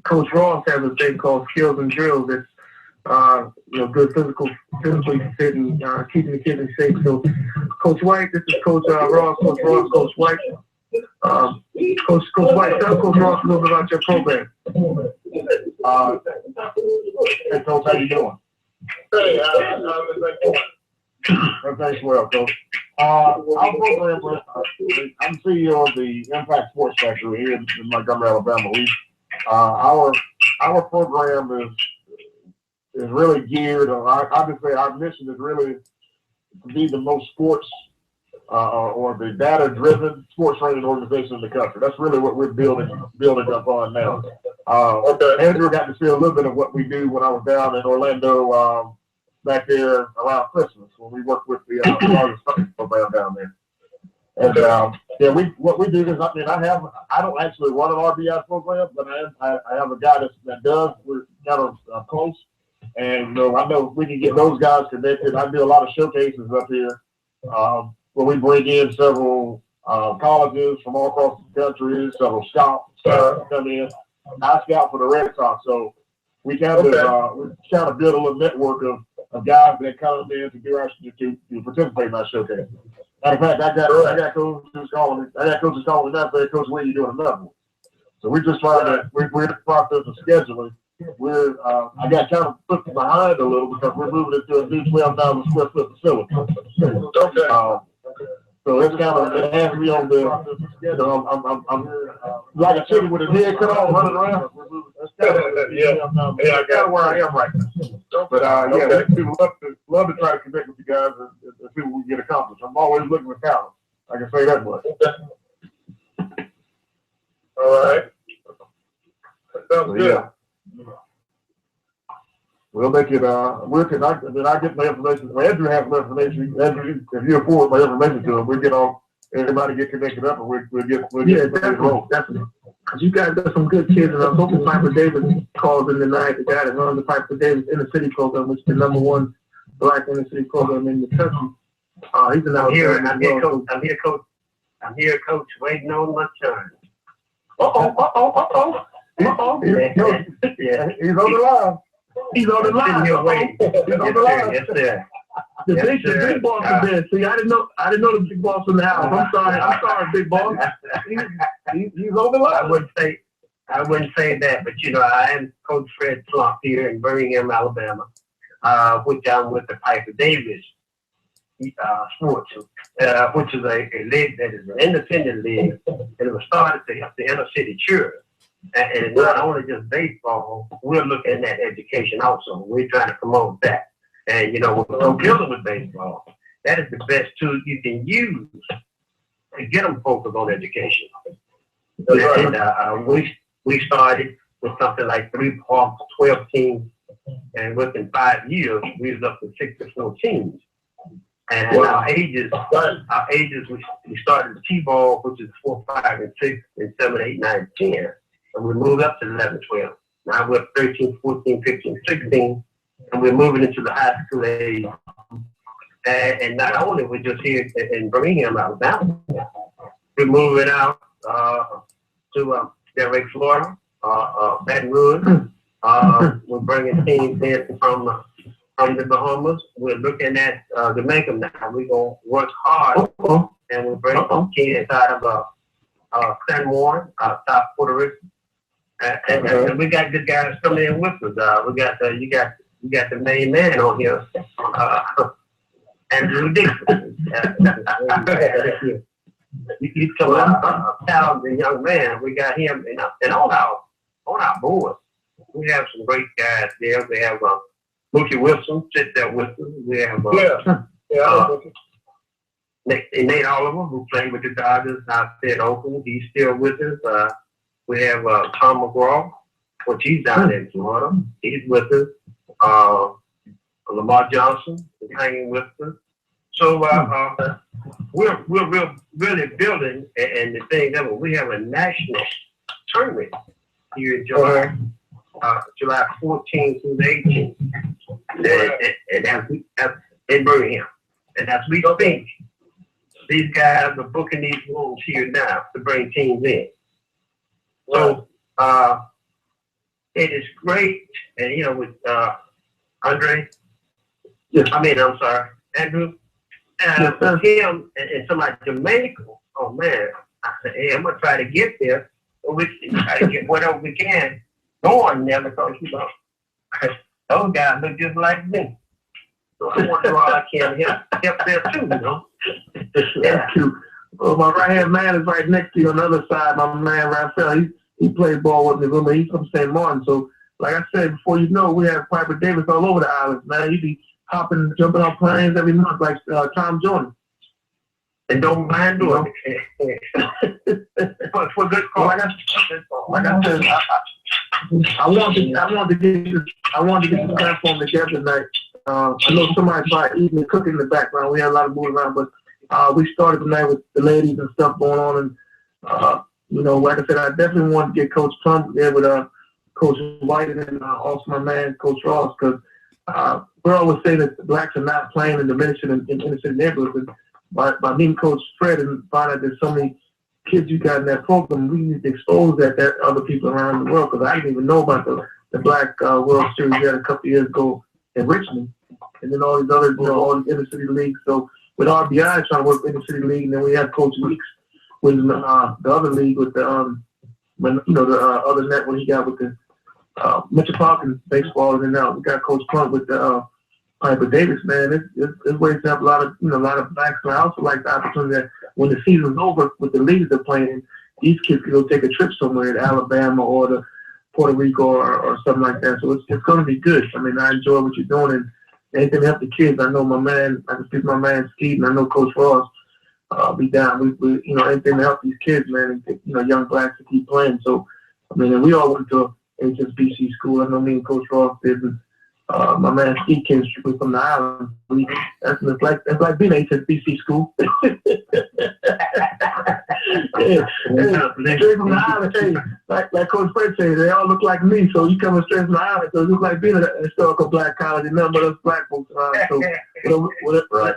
Coach Ross has a thing called skills and drills. That's good physically fit and keeping the kids in shape. So, Coach White, this is Coach Ross. Coach Ross, Coach White. Coach White, tell Coach Ross a little bit about your program. Hey, Coach, how you doing? Hey, Everything's well, Coach. Our program, I'm CEO of the Impact Sports Factory here in Montgomery, Alabama. Our program is really geared. I would say our mission is really to be the most sports or the data-driven sports training organization in the country. That's really what we're building up on now. Andrew got to see a little bit of what we do when I was down in Orlando back there around Christmas when we worked with the largest program down there. And what we do is, I don't actually run an RBI program, but I have a guy that does. We're kind of close, and I know we can get those guys connected. I do a lot of showcases up here where we bring in several colleges from all across the country, several scouts come in. I scout for the Red Sox, so we kind of build a little network of guys that come in to participate in our showcase. Matter of fact, I got coaches calling me now saying, Coach, when are you doing another one? So we're just we're in the process of scheduling. I got kind of put behind a little because we're moving into a new 12,000 square foot facility. So it's it has to be on the, I'm like a chicken with his head cut off running around. That's kind of where I am right now. But we love to try to connect with you guys and see what we can get accomplished. I'm always looking for talent. I can say that much. All right. That sounds good. Yeah. We'll make it, I get my information. Well, Andrew has my information. Andrew, if you afford my information to him, we'll get on, everybody get connected up and we'll get definitely. Because you guys got some good kids, and I'm hoping Piper Davis calls in tonight, the guy that runs the Piper Davis Inner City program, which is the #1 black inner city program in the country. He's an I'm here, Coach, waiting on my turn. Yeah. He's on the line. He's on the line. He's on the line. Yes, sir. The big boss is there. See, I didn't know the big boss in the house. I'm sorry, big boss. He's on the line. I wouldn't say that, but I am Coach Fred Plump here in Birmingham, Alabama, which I'm with the Piper Davis Sports, which is a league that is an independent league, and it was started to help the inner city children. And not only just baseball, we're looking at education also. We're trying to promote that. And, you know, we're dealing with baseball. That is the best tool you can use to get them focused on education. And we started with something like 3 parks, 12 teams, and within 5 years, we was up to 64 teams. And our ages, we started the T-ball, which is 4, 5, and 6, and 7, 8, 9, 10. And we moved up to 11, 12. Now we're 13, 14, 15, 16, and we're moving into the high school age. And not only we're just here in Birmingham, Alabama, we're moving out to Delray, Florida, Baton Rouge. We're bringing teams in from the Bahamas. We're looking at Jamaica now. We're going to work hard, and we're bringing some kids out of San Juan, South Puerto Rico. And we got good guys coming in with us. You got the main man on here, Andrew Dixon. He's coming a talented young man. We got him, and on our board, we have some great guys there. We have Mookie Wilson sit there with us. We have Nate Oliver, who played with the Dodgers outside Oakland. He's still with us. We have Tom McGraw, which he's down in Florida. He's with us. Lamar Johnson is hanging with us. So we're really building, and the thing that we have a national tournament here in July 14th through the 18th, and that's in Birmingham. And as we speak, these guys are booking these rooms here now to bring teams in. So it is great, and you know, with Andre, I'm sorry, Andrew, with him and somebody Jamaica. Oh man, I said, hey, I'm gonna try to get there, but we try to get whatever we can going there because you know those guys look just like me. So I want to do all I can to help there too, you know. That's cute. Well, my right hand man is right next to you on the other side. My man Raphael, he played ball with me. He's from St. Martin. So, like I said, before you know, we have Piper Davis all over the island, man. He be hopping, jumping on planes every month like Tom Jordan. And don't mind doing it. For good cause. Like I said, I want to get this platform together tonight. I know somebody's probably eating and cooking in the background. We had a lot of moving around, but we started tonight with the ladies and stuff going on. And, you know, like I said, I definitely want to get Coach Trump there with Coach White and then also my man, Coach Ross, because we're always saying that the blacks are not playing and diminishing in inner city neighborhoods. And by meeting Coach Fred and find out there's so many kids you got in that program, we need to expose that to other people around the world, because I didn't even know about the Black World Series we had a couple years ago in Richmond, and then all these other, you know, all these inner city leagues. So with RBI trying to work with inner city league, and then we have Coach Weeks with the other league with the when you know the other net when he got with the Metropolitan baseball, and then now we got Coach Plunk with the Piper Davis. Man, it's ways to have a lot of blacks. And I also like the opportunity that when the season's over with the leagues they're playing, these kids can go take a trip somewhere to Alabama or to Puerto Rico or something like that. So it's going to be good. I mean, I enjoy what you're doing, and anything to help the kids. I know my man, I can speak to my man Skeet, and I know Coach Ross be down. We you know, anything to help these kids, man, and you know, young blacks to keep playing. So I mean, and we all went to HSBC school. I know me and Coach Ross did. And, my man Skeet came strictly from the island. That's like being at HSBC school. Straight from the island. Hey, like Coach Fred said, they all look like me. So you coming straight from the island, so it looks like being at a historical black college, and none but us black folks around. So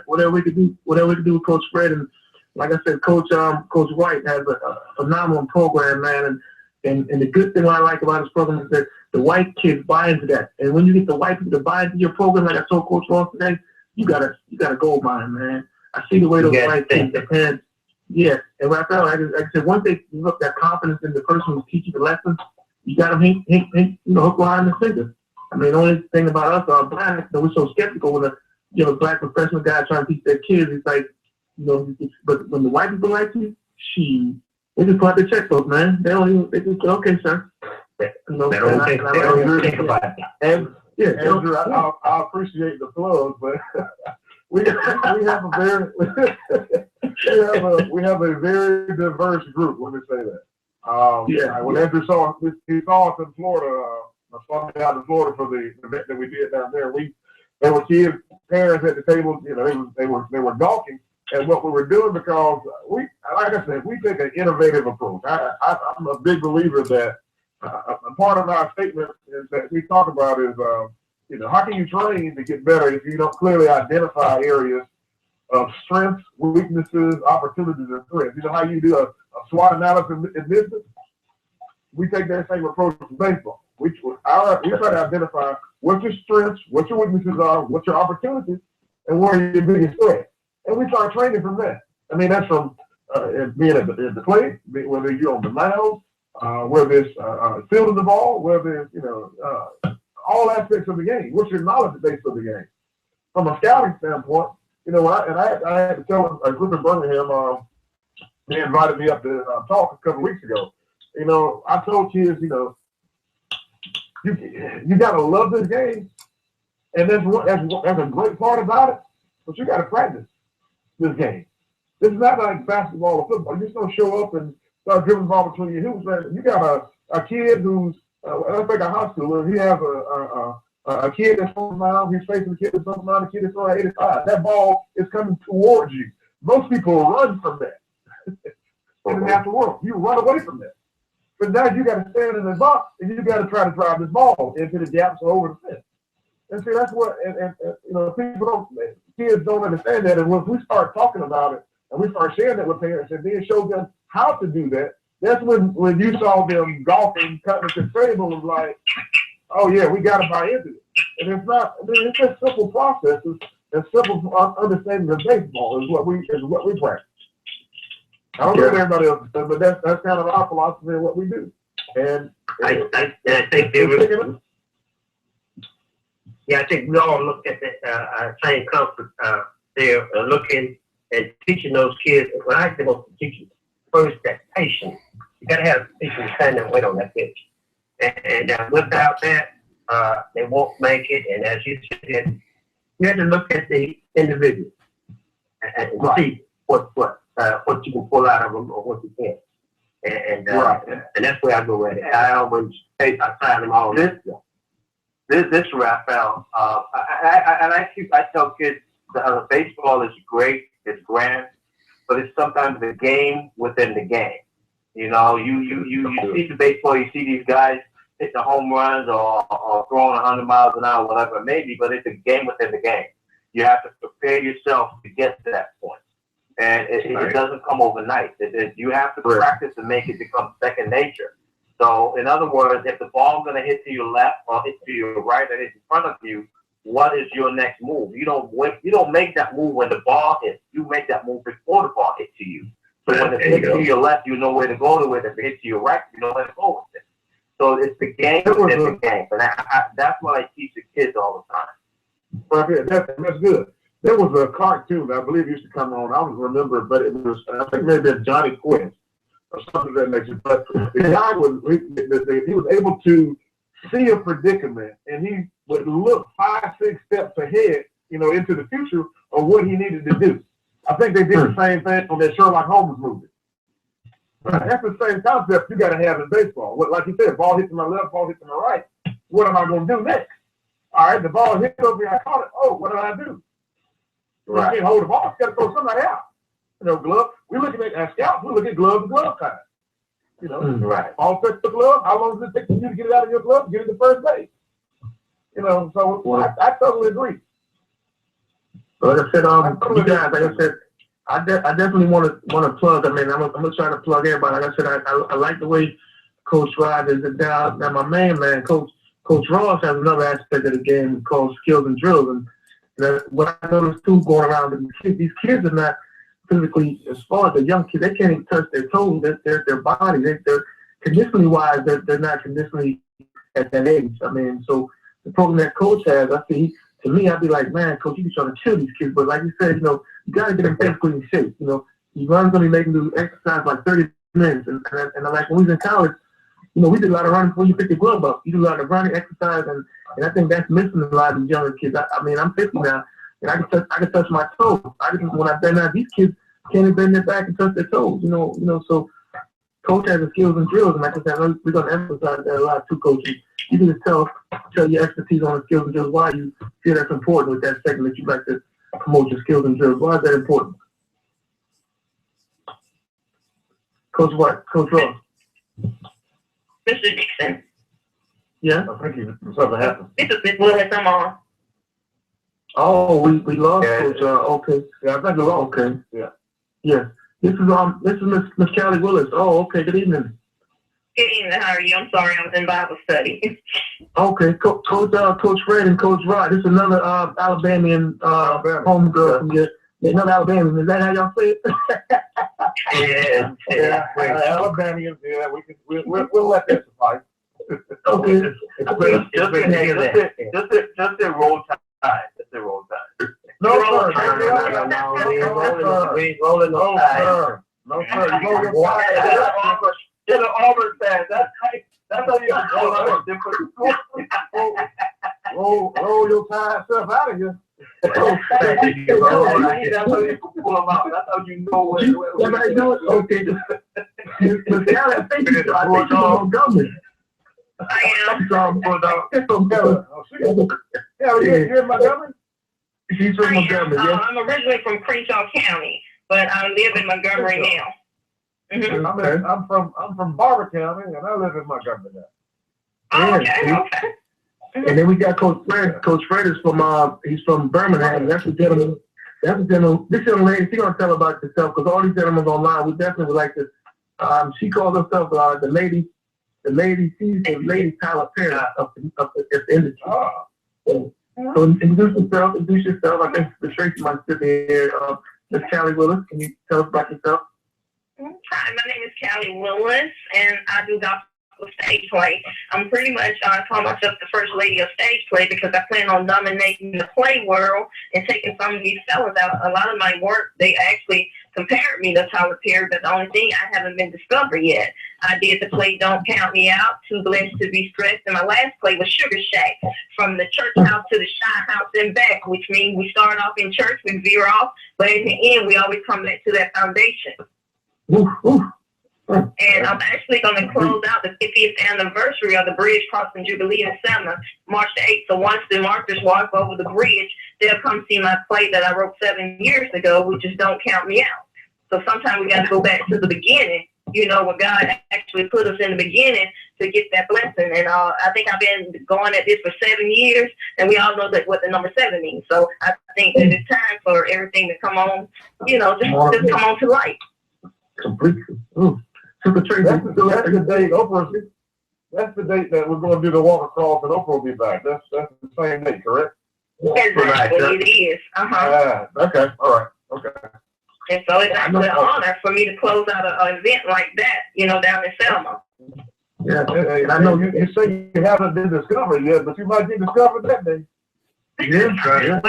whatever we could do with Coach Fred, and like I said, Coach White has a phenomenal program, man. And the good thing I like about this program is that the white kids buy into that. And when you get the white people to buy into your program, like I told Coach Ross today, you got a gold mine, man. I see the way those white kids, their parents, yeah. And Raphael, like I said, once they look that confidence in the person who's teaching the lessons, you got them hook, line, and sinker. I mean, the only thing about us, our blacks, we're so skeptical when a black professional guy trying to teach their kids. It's like, but when the white people like you, They just pull out the checkbook, man. They don't even, they just, okay, sir. They don't even think about that. And yeah, Andrew, I appreciate the plug, but we have a very we have a very diverse group. Let me say that. When Andrew he saw us in Florida, my son out in Florida for the event that we did down there. There were kids, parents at the table. You know, they were gawking at what we were doing because like I said, we take an innovative approach. I'm a big believer that part of our statement is that we talk about is, you know, how can you train to get better if you don't clearly identify areas of strengths, weaknesses, opportunities, and threats? You know how you do a SWOT analysis in business? We take that same approach to baseball. We try to identify what your strengths, what your weaknesses are, what your opportunities, and what are your biggest threats. And we start training from that. I mean, that's from being at the plate, whether you're on the mound, whether it's fielding the ball, whether it's, you know, all aspects of the game. What's your knowledge base of the game? From a scouting standpoint, you know, I had to tell a group in Birmingham, they invited me up to talk a couple weeks ago. You know, I told kids, you know, you got to love this game, and that's a great part about it, but you got to practice this game. This is not like basketball or football. You just don't show up and start dribbling the ball between your hoops. You got a kid who's, I think a high schooler, he has a kid that's throwing around, he's facing a kid that's throwing around, a kid that's throwing 85. That ball is coming towards you. Most people run from that in the natural world. You run away from that. But now you got to stand in the box and you got to try to drive this ball into the gaps or over the fence. And see, that's what, and you know, kids don't understand that. And when we start talking about it and we start sharing that with parents and then show them how to do that, that's when you saw them golfing, cutting at the table and like, oh yeah, we got to buy into it. And it's not, it's just simple processes and simple understanding of baseball is what we practice. I don't know what everybody else does, but that's kind of our philosophy of what we do. And I think they were. Yeah, I think we all look at the same comfort. They're looking and teaching those kids. When I say most teaching, first that patience. You got to have patience to stand and wait on that pitch. And without that, they won't make it. And as you said, you have to look at the individual and see what you can pull out of them or what you can't. And that's where I go with it. I always take outside them all. This is where I found. I tell kids that baseball is great, it's grand, but it's sometimes the game within the game. You know, you see the baseball, you see these guys hit the home runs or throwing 100 miles an hour, whatever it may be, but it's a game within the game. You have to prepare yourself to get to that point. And it doesn't come overnight. You have to practice to make it become second nature. So, in other words, if the ball's going to hit to your left or hit to your right or hit in front of you, what is your next move? You don't make that move when the ball hits. You make that move before the ball hits to you. So when it hits to your left, you know where to go to it. If it hits to your right, you know where to go with it. So it's the game within the game. And that's what I teach the kids all the time. Well, that's good. There was a cartoon I believe used to come on. I don't remember, but it was, I think maybe Johnny Quest or something of that nature. But the guy he was able to see a predicament, and he would look 5-6 steps ahead, you know, into the future of what he needed to do. I think they did the same thing on that Sherlock Holmes movie. That's the same concept you got to have in baseball. Like you said, ball hits to my left, ball hits to my right. What am I going to do next? All right, the ball hit over me. I caught it. Oh, what did I do? Right. I can't hold the ball. I got to throw somebody out. You know, glove. We're looking at scouts. We look at glove to glove time. You know, right. All set the glove. How long does it take for you to get it out of your glove and get it to first base? You know, so I totally agree. Like I said, you guys, like I said, I definitely want to plug. I mean, I'm gonna try to plug everybody. Like I said, I like the way Coach Rod is it down. Now my main man, Coach Ross, has another aspect of the game called skills and drills. And what I noticed too, going around, these kids are not physically, as far as the young kids, they can't even touch their toes, their body. They're conditionally wise, they're not conditionally at that age. I mean, so the program that Coach has, I see. To me, I'd be like, man, Coach, you be trying to kill these kids. But like you said, you know, you got to get them physically in shape. You know, you run going to be making do exercise like 30 men's. And like when we was in college, you know, we did a lot of running before you pick your glove up. You do a lot of running, exercise, and I think that's missing a lot of these younger kids. I mean, I'm 50 now, and I can touch my toes. When I bend out, these kids can't even bend their back and touch their toes. You know. So coach has the skills and drills, and like I said, we're going to emphasize that a lot too, coaches. You can just tell your expertise on the skills and drills, why you feel that's important with that segment that you like to promote your skills and drills. Why is that important? Coach what? Coach Ross? Mr. Dixon. Yeah? I think something happened. This is Miss Willis. I'm on. Oh, we lost Coach. Okay. Yeah, I think we lost. Okay. Yeah. Yeah. This is Miss Callie Willis. Oh, okay. Good evening. Good evening. How are you? I'm sorry, I was in Bible study. Okay, Coach Fred and Coach Rod. This is another Alabamian homegirl from your. Another Alabamian. Is that how y'all say it? Yeah. Alabamians. Yeah, we'll let that suffice. Okay. Just a roll tide. Just a roll tide. No, sir. We ain't rolling no tide. No, sir. You know your wire. You're the Auburn fan. That's how you roll your tired stuff out of here. That's how you pull them out. That's how you know where. Everybody do it? Okay. Miss Callie, I think she's from Montgomery. I am. She's from Montgomery. Yeah, you're in Montgomery? She's from Montgomery, yeah? I'm originally from Crenshaw County, but I live in Montgomery now. Mm-hmm. I'm from Barber County, and I live in Montgomery now. Oh, okay. And then we got Coach Fred. Coach Fred is he's from Birmingham. That's a gentleman. This young lady, she's gonna tell about herself because all these gentlemen online. We definitely would like to. She calls herself the lady. She's the lady Tyler Perry of the industry. Oh. So introduce yourself. I think the Tracy might sit here. Miss Callie Willis, can you tell us about yourself? Hi, my name is Callie Willis, and I do gospel stage play. I'm pretty much call myself the first lady of stage play because I plan on dominating the play world and taking some of these fellas out. A lot of my work, they actually compared me to Tyler Perry, but the only thing I haven't been discovered yet. I did the play Don't Count Me Out, Too Blessed to Be Stressed, and my last play was Sugar Shack, from the church house to the shy house and back, which means we start off in church, we veer off, but in the end, we always come back to that foundation. And I'm actually going to close out the 50th anniversary of the Bridge Crossing Jubilee in Selma, March the 8th. So once the markers walk over the bridge, they'll come see my play that I wrote 7 years ago, which is Don't Count Me Out. So sometimes we got to go back to the beginning, you know, where God actually put us in the beginning to get that blessing. And I think I've been going at this for 7 years, and we all know that what the number 7 means. So I think that it's time for everything to come on, you know, just come on to light. Completely. That's the date Oprah. That's the date that we're going to do the walk across, and Oprah will be back. That's the same date, correct? Exactly, it is. Okay, all right, okay. And so it's actually an honor for me to close out an event like that, you know, down in Selma. Yeah, and I know you say you haven't been discovered yet, but you might be discovered that day. Yeah.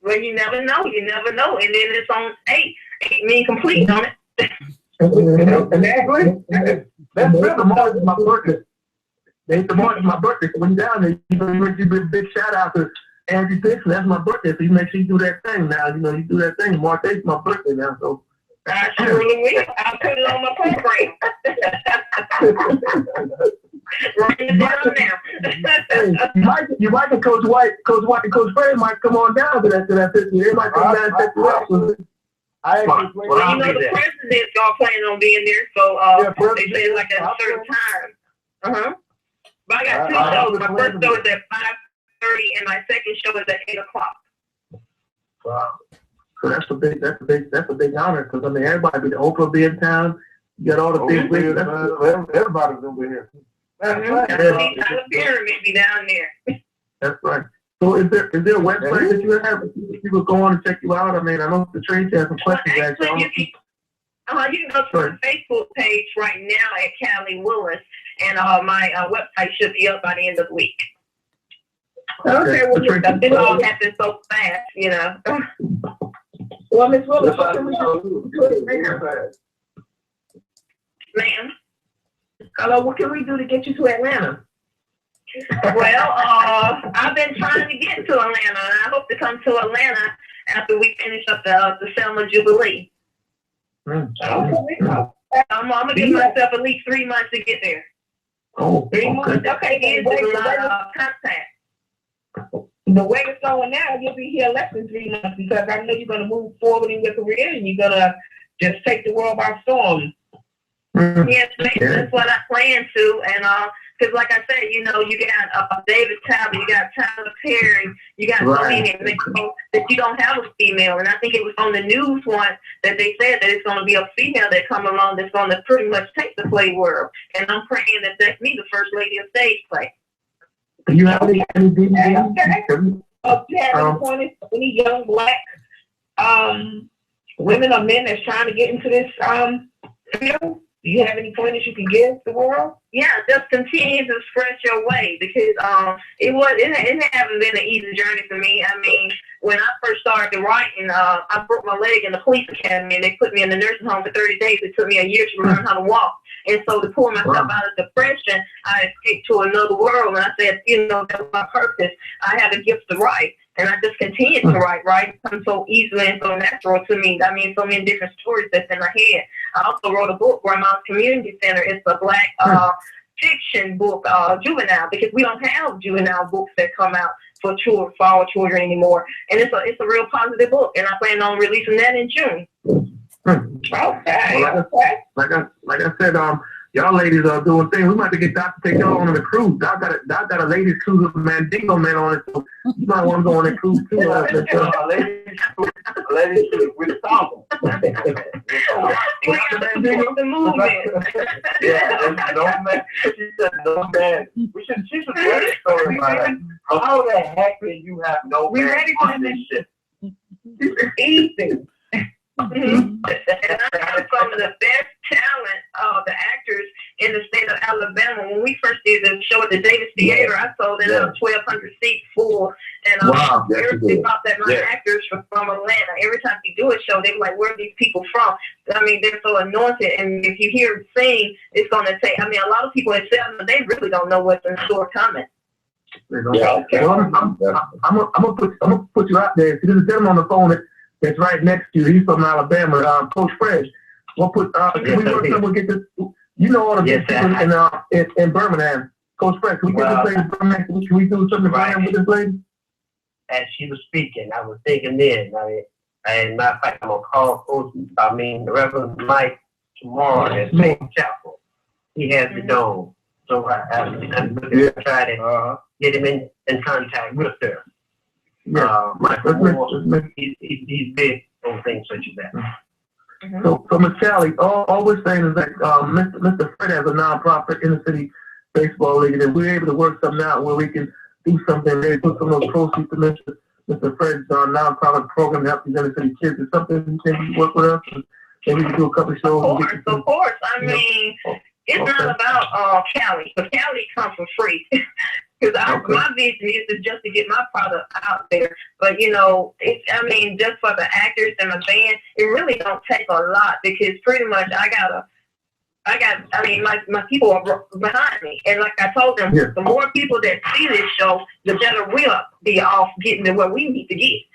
Well, you never know. And then it's on 8 mean complete on it. And that's the March is my birthday. The March is my birthday. So when you're down there, you give a big shout out to Angie Dixon. That's my birthday. So you make sure you do that thing now. You know, you do that thing. March 8th is my birthday now. So I surely will. I'll put it on my program. Write it down now. You might get Coach White and Coach Fred might come on down to that 50. They might come down and check you out. The president's all planning on being there, so they say it's like at a certain time. But I got 2 shows. My first show is at 5:30, and my second show is at 8 o'clock. Wow. So that's a big honor because I mean everybody be Oprah will be in town. You got all the big wigs. Everybody's gonna be here. Tyler Perry may be down there. That's right. So is there a website that you have people go on and check you out? I mean, I know the Tracy has some questions. You can go to the Facebook page right now at Callie Willis, and my website should be up by the end of the week. Okay, well, it all happened so fast, you know. Well, Ms. Willis, what can we do? Ma'am. Hello, what can we do to get you to Atlanta? Well, I've been trying to get to Atlanta, and I hope to come to Atlanta after we finish up the Selma Jubilee. I'm gonna give myself at least 3 months to get there. Oh, 3 months. Okay, It's a lot of contact. The way it's going now, you'll be here less than 3 months because I know you're going to move forward in your career and you're going to just take the world by storm. Yes, that's what I plan to. And because like I said, you know, you got David Talbot, you got Tyler Perry, you got so many in Mexico that you don't have a female. And I think it was on the news once that they said that it's going to be a female that come along that's going to pretty much take the play world. And I'm praying that that's me, the first lady of stage play. Do you have any DVDs? Do you have any pointers for any young black women or men that's trying to get into this field? Do you have any pointers you can give the world? Yeah, just continue to express your way because it hasn't been an easy journey for me. I mean, when I first started writing, I broke my leg in the police academy and they put me in the nursing home for 30 days. It took me a year to learn how to walk. And so to pull myself out of depression, I escaped to another world. And I said, you know, that's my purpose. I have a gift to write. And I just continued to write. It comes so easily and so natural to me. I mean, so many different stories that's in my head. I also wrote a book, Grandma's Community Center. It's a black fiction book, juvenile, because we don't have juvenile books that come out for our children anymore. And it's a real positive book. And I plan on releasing that in June. Okay. Well, like I said, y'all ladies are doing things. We might have to get Doc to take y'all on the cruise. Doc got a ladies cruise with Mandingo man on it, so you might want to go on that cruise too. Ladies cruise with song. The movement. Yeah, there's no man. She said no man. She should write a story about that. How the heck can you have no man on this shit? Easy. And I have some of the best talent, the actors in the state of Alabama. When we first did the show at the Davis Theater, I sold it up 1,200 seats full. And everybody thought that my actors were from Atlanta. Every time you do a show, they were like, where are these people from? I mean, they're so anointed. And if you hear them sing, it's going to take, I mean, a lot of people in Selma, they really don't know what's in store coming. Yeah, okay. Well, I'm gonna put you out there. See, there's a gentleman on the phone that's right next to you. He's from Alabama, Coach Fresh. We'll put. Can we work someone get this? You know all the people in Birmingham. Coach Fresh, can we get this lady in Birmingham? Can we do something with this lady? As she was speaking, I was thinking then. And matter of fact, I'm gonna call the Reverend Mike tomorrow at St. Chapel. He has the dome, so I'm looking to try to get him in contact with her. He's big on things such as that. So Ms. Callie, all we're saying is that Mr. Fred has a nonprofit inner city baseball league, and we're able to work something out where we can do something, maybe put some of those proceeds to Mr. Fred's nonprofit program to help these inner city kids. Is something you can work with us? Maybe we can do a couple of shows. Of course. I mean, it's not about Callie, but Callie comes for free. Because my vision is just to get my product out there. But, you know, just for the actors and the band, it really don't take a lot because pretty much my people are behind me. And like I told them, the more people that see this show, the better we'll be off getting to where we need to get.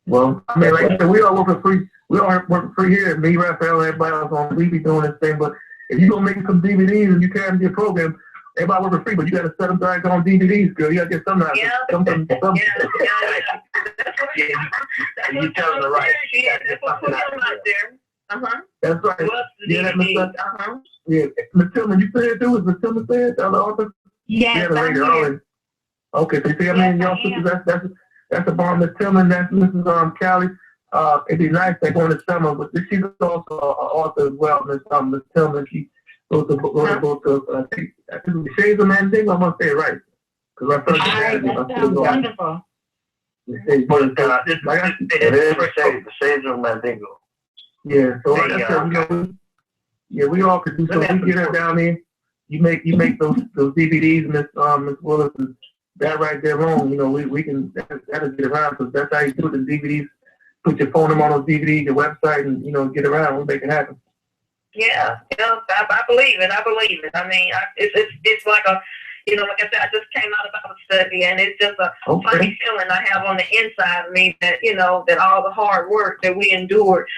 Well, I mean, like I said, we all work for free. We all work for free here. Me, Raphael, everybody else on, we be doing this thing. But if you're going to make some DVDs and you can't get a program, everybody work for free, but you got to set them back on DVDs, girl. You got to get something out of it. You tell them the right. That's what put them out there. That's right. Yeah, Ms. Tillman, you still here too? Is Ms. Tillman there? The other author? Yes, I'm here. Okay, so you see, y'all sisters, that's a bomb. Ms. Tillman, that's Mrs. Callie. It'd be nice to go in the summer, but she's also an author as well, Ms. Tillman. She wrote the book of, I think the Shades of Mandingo. I'm going to say it right. Because I first that sounds wonderful. The Shades of Mandingo. Yeah, so like I said, we all could do so. We get her down there. You make those DVDs, Miss Willis, and that right there wrong. You know, we can that'll get around because that's how you do it. The DVDs, put your phone number on those DVDs, your website, and get around. We make it happen. Yeah, I believe it. I believe it. I mean, it's like a, like I said, I just came out of Bible study, and it's just a funny feeling I have on the inside of me that, that all the hard work that we endured,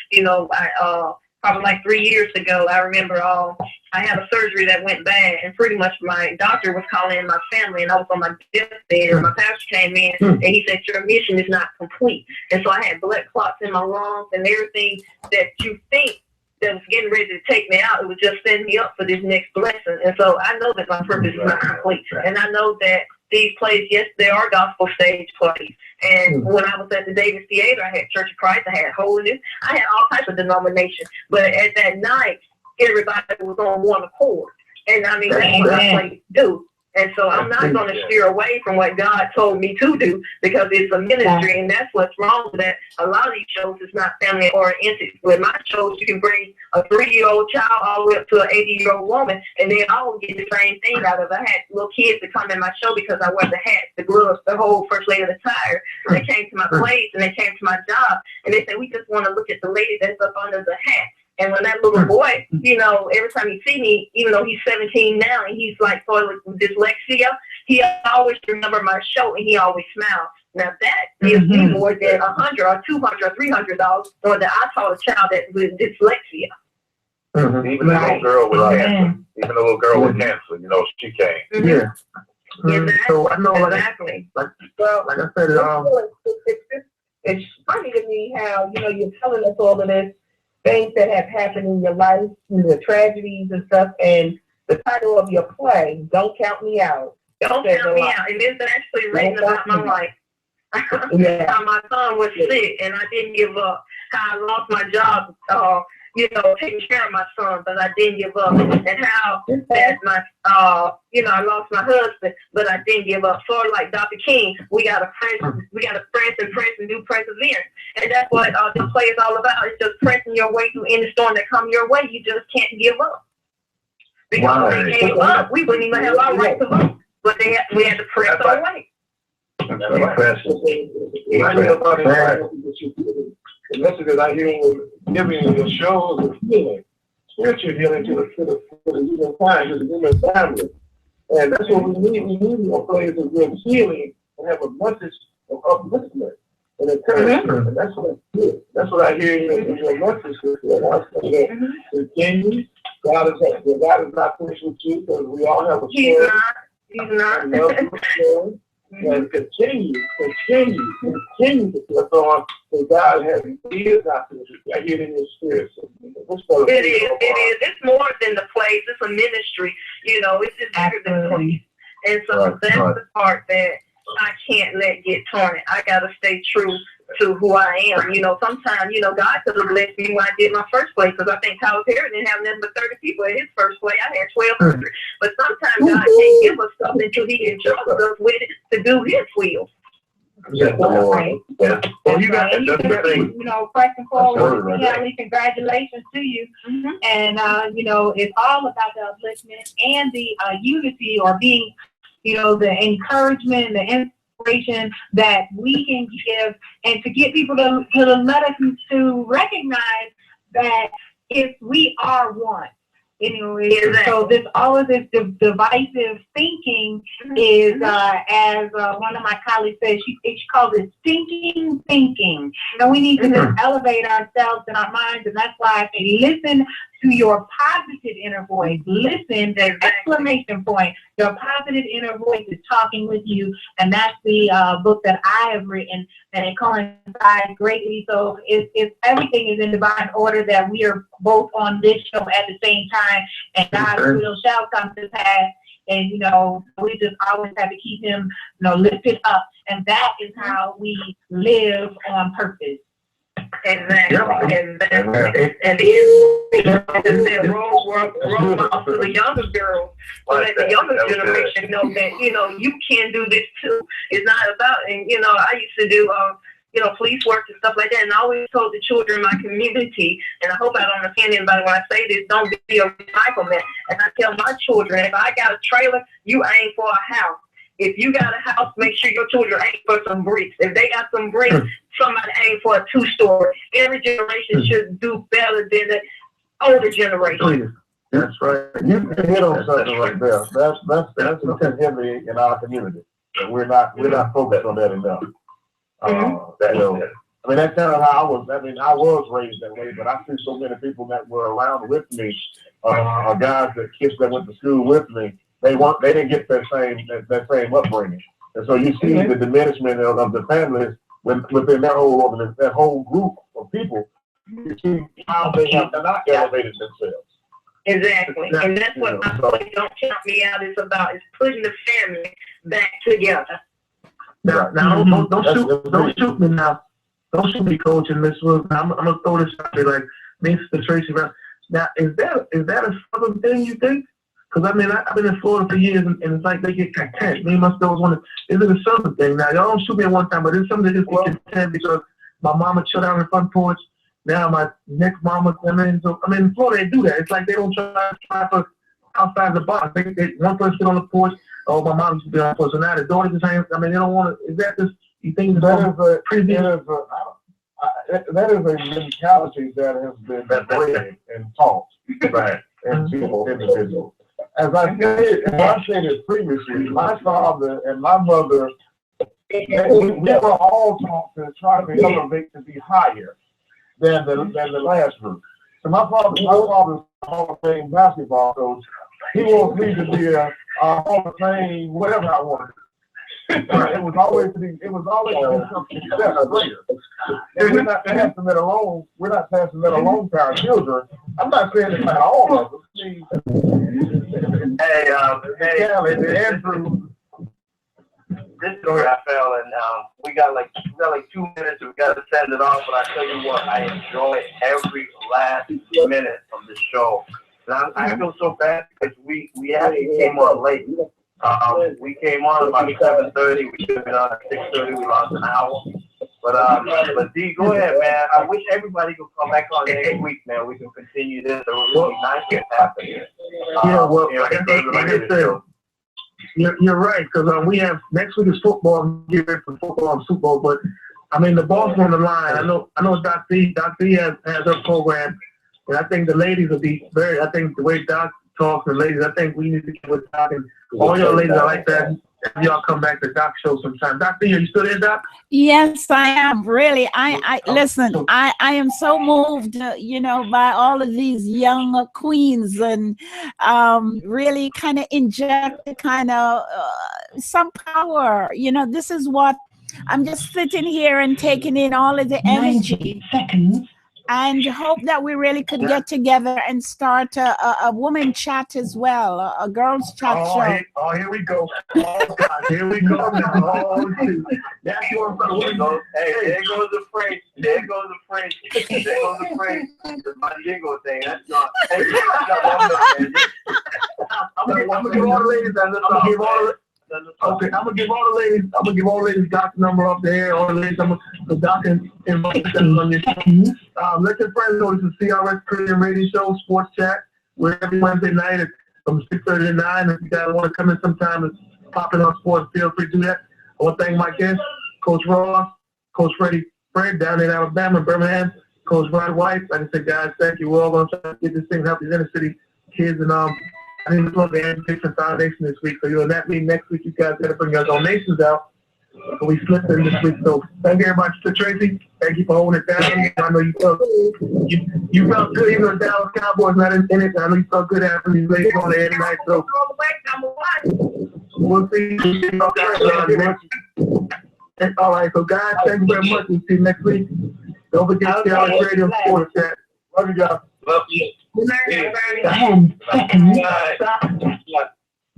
probably like 3 years ago, I remember I had a surgery that went bad, and pretty much my doctor was calling in my family, and I was on my deathbed, and my pastor came in, and he said, your mission is not complete. And so I had blood clots in my lungs and everything that you think that was getting ready to take me out. It was just setting me up for this next blessing. And so I know that my purpose is not complete. And I know that these plays, yes, they are gospel stage plays. And when I was at the Davis Theater, I had Church of Christ, I had Holiness, I had all types of denominations. But at that night, everybody was on one accord. And I mean, that's what I play to do. And so I'm not going to steer away from what God told me to do, because it's a ministry, and that's what's wrong with that. A lot of these shows is not family oriented. With my shows, you can bring a 3-year-old child all the way up to an 80-year-old woman, and they all get the same thing out of it. I had little kids that come in my show because I wear the hat, the gloves, the whole first lady of the tire. They came to my plays and they came to my job, and they said, we just want to look at the lady that's up under the hat. And when that little boy, every time he see me, even though he's 17 now and he's like toilet dyslexia, he always remember my show and he always smiles. Now that gives me more than $100 or $200 or $300 or that I taught a child that with dyslexia. Even the little girl with cancer, even the little girl with cancer, she came. Yeah. Exactly. So I know, Exactly. like I said, it's funny to me how, you're telling us all of this, things that have happened in your life, the tragedies and stuff, and the title of your play, Don't Count Me Out. Don't count me out. It is actually written about my life. How my son was sick, and I didn't give up. How I lost my job, taking care of my son, but I didn't give up. And how that I lost my husband, but I didn't give up. Sort of like Dr. King, we got to press and do perseverance. And that's what this play is all about. It's just pressing your way through any storm that come your way. You just can't give up. Because if they gave up, we wouldn't even have our right to vote. But we had to press our way. The messages I hear giving in your shows is healing, spiritual healing to the human kind, to the human family. And that's what we need. We need more plays of good healing and have a message of upliftment and encouragement. And that's what I hear. That's what I hear in your message. And I say that continue. God is not finished with you, because we all have a story. He's not. And continue to press on. So God has is not finished. I hear it in your spirit. So, it is. It's more than the place. It's a ministry. It's just bigger than the place. And so that's the part that I can't let get torn. I gotta stay true to who I am. Sometimes, God could have blessed me when I did my first play, because I think Tyler Perry didn't have nothing but 30 people in his first play. I had 1,200. But sometimes God can't give us something until he entrust us with it to do his will. Yeah. Right. Yeah. Well, you got and that's the thing. pressing forward. Right. Kelly, congratulations to you. And it's all about the upliftment and the unity, or being, the encouragement, the inspiration that we can give, and to get people to let us to recognize that if we are one. So all of this divisive thinking is, as one of my colleagues said, she calls it stinking thinking. And we need to just elevate ourselves and our minds, and that's why I say listen to your positive inner voice. Listen, the exclamation point. Your positive inner voice is talking with you, and that's the book that I have written, and it coincides greatly. So if everything is in divine order, that we are both on this show at the same time, and God's will shall come to pass. And we just always have to keep him, lifted up, and that is how we live on purpose. Exactly. And then role model to the younger girls, so that the younger generation know that, you can do this too. It's not about, and I used to do, police work and stuff like that, and I always told the children in my community, and I hope I don't offend anybody when I say this, don't be a recycle man. And I tell my children, if I got a trailer, you aim for a house. If you got a house, make sure your children aim for some bricks. If they got some bricks, somebody aim for a 2-story. Every generation should do better than older generation. That's right. You can hit on something right there. That's heavy in our community. And we're not focused on that enough. I mean, that's kind of how I was. I mean, I was raised that way, but I see so many people that were around with me, guys that kids that went to school with me. They didn't get that same upbringing, and so you see the diminishment of the families within that whole group of people. You see how they have not elevated themselves. Exactly, and that's what my book "Don't Count Me Out" is about: is putting the family back together. Now, don't shoot me now. Don't shoot me, Coach and Miss Wilson. I'm gonna throw this out there, like Mr. Tracy. Now, is that a southern thing, you think? Because I mean, I've been in Florida for years, and it's like they get content. Me and my stores want to. Is it a southern thing? Now, y'all don't shoot me at one time, but it's something that just get content because my mama chilled out on the front porch. Now my next mama, in Florida they do that. It's like they don't try for outside the box. They one person sit on the porch. Oh, my mom used to be on the porch. So now the daughter just ain't. I mean, they don't want to. Is that just? You think that is a mentality that has been bred and taught, right? And individuals. As I said it previously, my father and my mother, we were all taught to try to elevate to be higher than the last group. So my father's Hall of Fame basketball coach. He wants me to be a Hall of Fame whatever I wanted. It was always to be something greater. And we're not passing that along. We're not passing that along to our children. I'm not saying it's not all of us. Hey, Andrew. This is Raphael, and we got like 2 minutes. We got to send it off. But I tell you what, I enjoy every last minute of the show. And I feel so bad because we actually came on late. We came on about 7:30. We should have been on at 6:30. We lost an hour. But D, go ahead, man. I wish everybody could come back on next week, man. We can continue this. It would be nice to happen. Like I said, you're right, because we have next week is football. We get ready for football and Super Bowl, but I mean the ball's on the line. I know. Doc D has her program, and I think the ladies will be very. I think the way Doc talks to the ladies, I think we need to get with Doc and all y'all ladies are like that. Y'all come back to Doc show sometime. Doc D, are you still there, Doc? Yes, I am. Really, I listen. I am so moved, by all of these young queens, and really kind of inject some power. This is what I'm just sitting here and taking in all of the energy. 90 seconds. And hope that we really could get together and start a woman chat as well, a girls chat show. Here we go. Oh, God, here we go. That's your Hey, there goes the phrase. There goes the phrase. The Diego thing. That's not. I'm gonna give all the ladies. Okay, I'm gonna give all the ladies Doc's number up there. All the ladies, so Doc can invite them on this show. Let your friends know this is CRS Korean Radio Show Sports Chat. We're every Wednesday night from 6:30 to 9. If you guys want to come in sometime and pop in on sports, feel free to do that. I want to thank my guests, Coach Ross, Coach Freddie Fred down in Alabama, Birmingham, Coach Rod White. Like I said, guys, thank you. We're all going to try to get this thing, help these inner city kids, and I think we're going to the Education Foundation this week. So that means next week you guys got to bring your donations out. So we slipped in this week. So thank you very much to Tracy. Thank you for holding it down. I know you felt good, even though the Dallas Cowboys not in it. I know you felt good after these ladies on the air tonight. So we'll see you. All right, so guys, thank you very much. We'll see you next week. Don't forget to our radio sports chat. Love you guys. Love you. Good night. 10 seconds.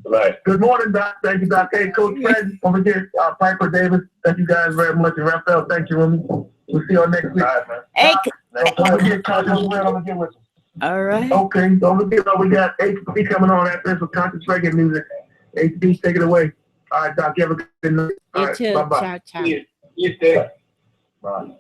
Right. Good morning, Doc. Thank you, Doc. Hey, Coach Fred, don't forget Piper Davis. Thank you guys very much. And Raphael, thank you. We'll see you all next week. All right, man. Hey. Don't forget Conscious Red. I'm going to get with you. All right. Okay. Don't forget, we got HB coming on after this with Conscious Reggae music. HB, take it away. All right, Doc. You have a good night. All right. Bye-bye. Ciao, ciao. You too. Bye.